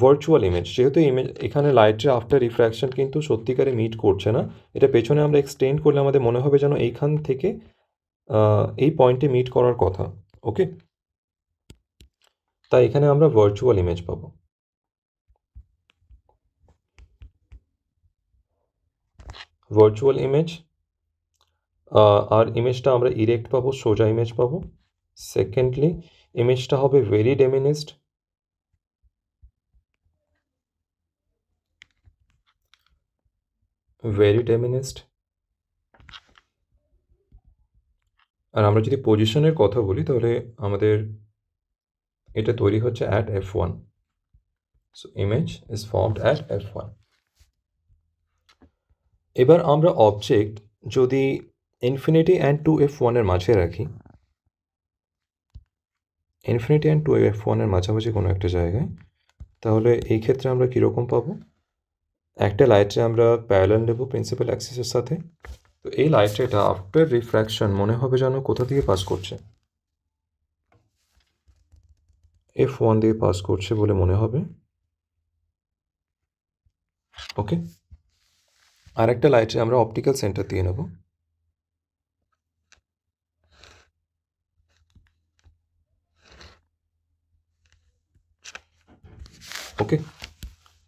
virtual image. যেহেতু ইমেজ এখানে লাইটের আফটার রিফ্র্যাকশন কিন্তু সত্যিকারে মিট করছে না, এটা পেছনে আমরা এক্সটেন্ড করলে আমাদের মনে হবে যেন এইখান থেকে এই পয়েন্টে মিট করার কথা। ওকে, তাই এখানে আমরা ভার্চুয়াল ইমেজ পাবো। ভার্চুয়াল ইমেজ, আর ইমেজটা আমরা ইরেক্ট পাবো, সোজা ইমেজ পাবো। সেকেন্ডলি ইমেজটা হবে ভেরি ডেমিনিস্ড। আর আমরা যদি পজিশনের কথা বলি তাহলে আমাদের এটা তৈরি হচ্ছে at f1। So image is formed at f1। এবার আমরা অবজেক্ট যদি ইনফিনিটি অ্যান্ড 2f1-এর মাঝে রাখি, ইনফিনিটি অ্যান্ড 2f1-এর মাঝামাঝি কোনো একটা জায়গায়, তাহলে এই ক্ষেত্রে আমরা কীরকম পাবো? একটা লাইট রে আমরা প্যারালাল নেব প্রিন্সিপাল অ্যাক্সিসের সাথে। তো এই লাইট রেটা আফটার রিফ্র্যাকশন মনে হবে যেন কোথা দিয়ে পাস করছে? f1 দিয়ে পাস করছে বলে মনে হবে। ওকে, আর একটা লাইট রে আমরা অপটিক্যাল সেন্টার দিয়ে নেব। ওকে,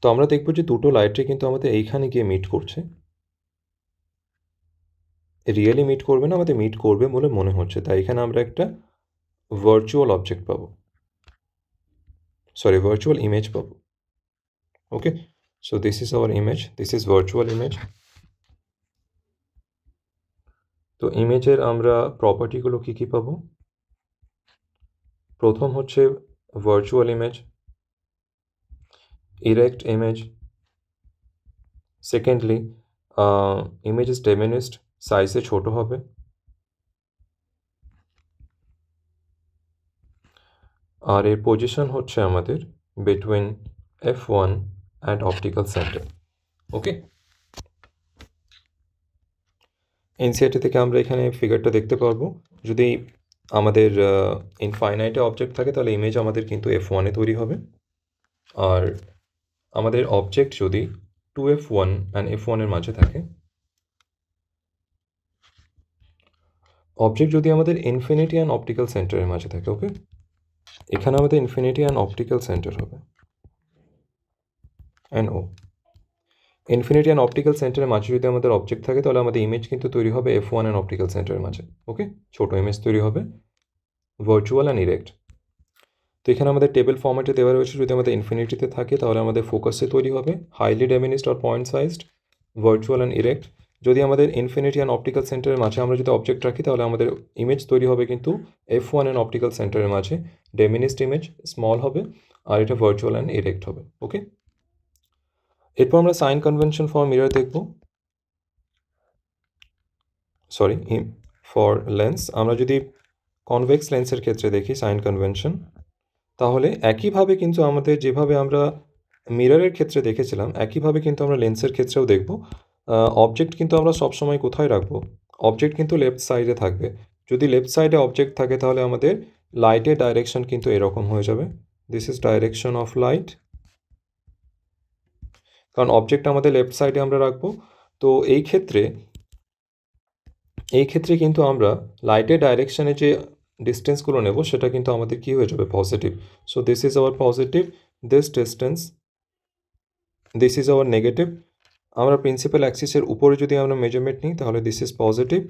তো আমরা দেখবো যে দুটো লাইট রে কিন্তু আমাদের এইখানে গিয়ে মিট করছে। রিয়েলি মিট করবে না, আমাদের মিট করবে বলে মনে হচ্ছে, তাই এখানে আমরা একটা ভার্চুয়াল অবজেক্ট পাবো, ভার্চুয়াল ইমেজ পাবো। Okay, so this is our image, this is virtual image. তো ইমেজের আমরা প্রপার্টিগুলো কী পাবো? প্রথম হচ্ছে virtual image. erect image. Secondly, image is diminished, সাইজে ছোট হবে। আর এর পজিশন হচ্ছে আমাদের between f1 and optical center. Okay, NCERT থেকে আমরা এখানে ফিগারটা দেখতে পারবো। যদি আমাদের ইনফাইনাইটে অবজেক্ট থাকে তাহলে ইমেজ আমাদের কিন্তু f1-এ তৈরি হবে। আর আমাদের অবজেক্ট যদি 2f1 অ্যান্ড f1-এর মাঝে থাকে, অবজেক্ট যদি আমাদের ইনফিনিটি অ্যান্ড অপটিক্যাল সেন্টারের মাঝে থাকে, ওকে, এখানে আমাদের ইনফিনিটি অ্যান্ড অপটিক্যাল সেন্টার হবে NO। ইনফিনিটি অ্যান্ড অপটিক্যাল সেন্টারের মাঝে যদি আমাদের অবজেক্ট থাকে তাহলে আমাদের ইমেজ কিন্তু তৈরি হবে f1 অ্যান্ড অপটিক্যাল সেন্টারের মাঝে, ওকে, ছোট ইমেজ তৈরি হবে, ভার্চুয়াল অ্যান্ড ইরেক্ট। তো এখানে আমাদের টেবিল ফর্ম্যাটে দেওয়া রয়েছে, যদি আমাদের ইনফিনিটিতে থাকে তাহলে আমাদের ফোকাসে তৈরি হবে highly diminished or point sized, virtual and erect. যদি আমাদের ইনফিনিটি অ্যান্ড অপটিক্যাল সেন্টারের মাঝে আমরা যদি অবজেক্ট রাখি তাহলে আমাদের ইমেজ তৈরি হবে কিন্তু f1 অ্যান্ড অপটিক্যাল সেন্টারের মাঝে, ডেমিনিসড ইমেজ, স্মল হবে, আর এটা ভার্চুয়াল অ্যান্ড ইরেক্ট হবে, ওকে। এরপর আমরা সাইন কনভেনশন ফর মিরর দেখব, সরি ফর লেন্স। আমরা যদি কনভেক্স লেন্সের ক্ষেত্রে দেখি সাইন কনভেনশন, তাহলে একইভাবে কিন্তু আমাদের যেভাবে আমরা মিররের ক্ষেত্রে দেখেছিলাম একইভাবে কিন্তু আমরা লেন্সের ক্ষেত্রেও দেখব। অবজেক্ট কিন্তু আমরা সবসময় কোথায় রাখবো? অবজেক্ট কিন্তু লেফট সাইডে থাকবে। যদি লেফট সাইডে অবজেক্ট থাকে তাহলে আমাদের লাইটের ডাইরেকশন কিন্তু এরকম হয়ে যাবে, this is direction of light, কারণ অবজেক্ট আমাদের লেফট সাইডে আমরা রাখবো। তো এই ক্ষেত্রে কিন্তু আমরা লাইটের ডাইরেকশানে যে ডিস্টেন্সগুলো নেব সেটা কিন্তু আমাদের কী হয়ে যাবে? Positive. So this is hour positive, this distance, this is hour negative. আমরা প্রিন্সিপাল অ্যাক্সিসের উপরে যদি আমরা মেজারমেন্ট নিই তাহলে দিস ইজ পজিটিভ,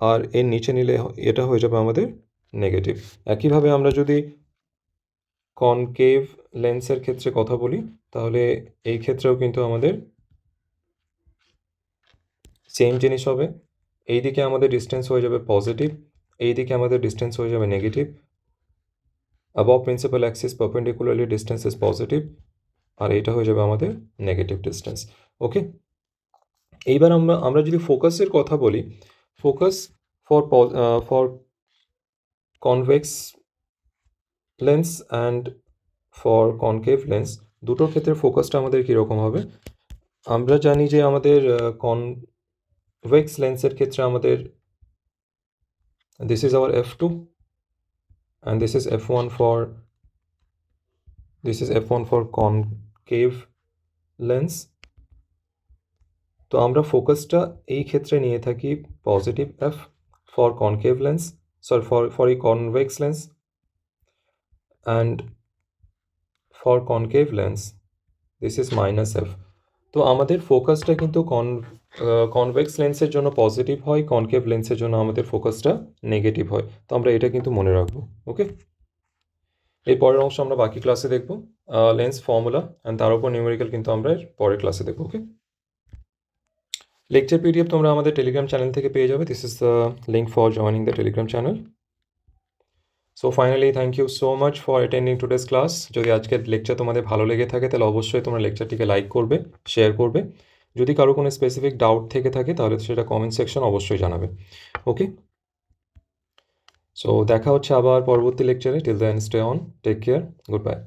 আর এর নিচে নিলে এটা হয়ে যাবে আমাদের নেগেটিভ। একইভাবে আমরা যদি কনকেভ লেন্সের ক্ষেত্রে কথা বলি তাহলে এই ক্ষেত্রেও কিন্তু আমাদের সেম জিনিস হবে। এই দিকে আমাদের ডিস্টেন্স হয়ে যাবে পজিটিভ, এই দিকে আমাদের ডিস্টেন্স হয়ে যাবে negative. Above principal axis perpendicularly distance is positive, আর এইটা হয়ে যাবে আমাদের নেগেটিভ ডিস্টেন্স, ওকে। এইবার আমরা যদি ফোকাসের কথা বলি, focus for convex lens and for concave lens দুটোর ক্ষেত্রে ফোকাসটা আমাদের কীরকম হবে? আমরা জানি যে আমাদের কনভেক্স লেন্সের ক্ষেত্রে আমাদের this is our f2 and this is f1 for concave lens। তো আমরা ফোকাসটা এই ক্ষেত্রে নিয়ে থাকি positive f for concave lens, sorry for a convex lens, and for concave lens this is minus f। তো আমাদের ফোকাসটা কিন্তু কনভেক্স লেন্সের জন্য পজিটিভ হয়, কনকেভ লেন্সের জন্য আমাদের ফোকাসটা নেগেটিভ হয়। তো আমরা এটা কিন্তু মনে রাখবো, ওকে। এই পরের অংশ আমরা বাকি ক্লাসে দেখবো, লেন্স ফর্মুলা অ্যান্ড তার উপর নিউমেরিক্যাল কিন্তু আমরা পরের ক্লাসে দেখবো, ওকে। লেকচার পিডিএফ তোমরা আমাদের টেলিগ্রাম চ্যানেল থেকে পেয়ে যাবে, this is the link for joining the Telegram channel. So finally thank you so much for attending today's class. যদি আজকের লেকচার তোমাদের ভালো লেগে থাকে তাহলে অবশ্যই তোমরা লেকচারটিকে লাইক করবে, শেয়ার করবে। যদি কারো কোনো স্পেসিফিক ডাউট থেকে থাকে তাহলে সেটা কমেন্ট সেকশন অবশ্যই জানাবে, ওকে। সো দেখা হচ্ছে আবার পরবর্তী লেকচারে, till then stay on, take care, good by.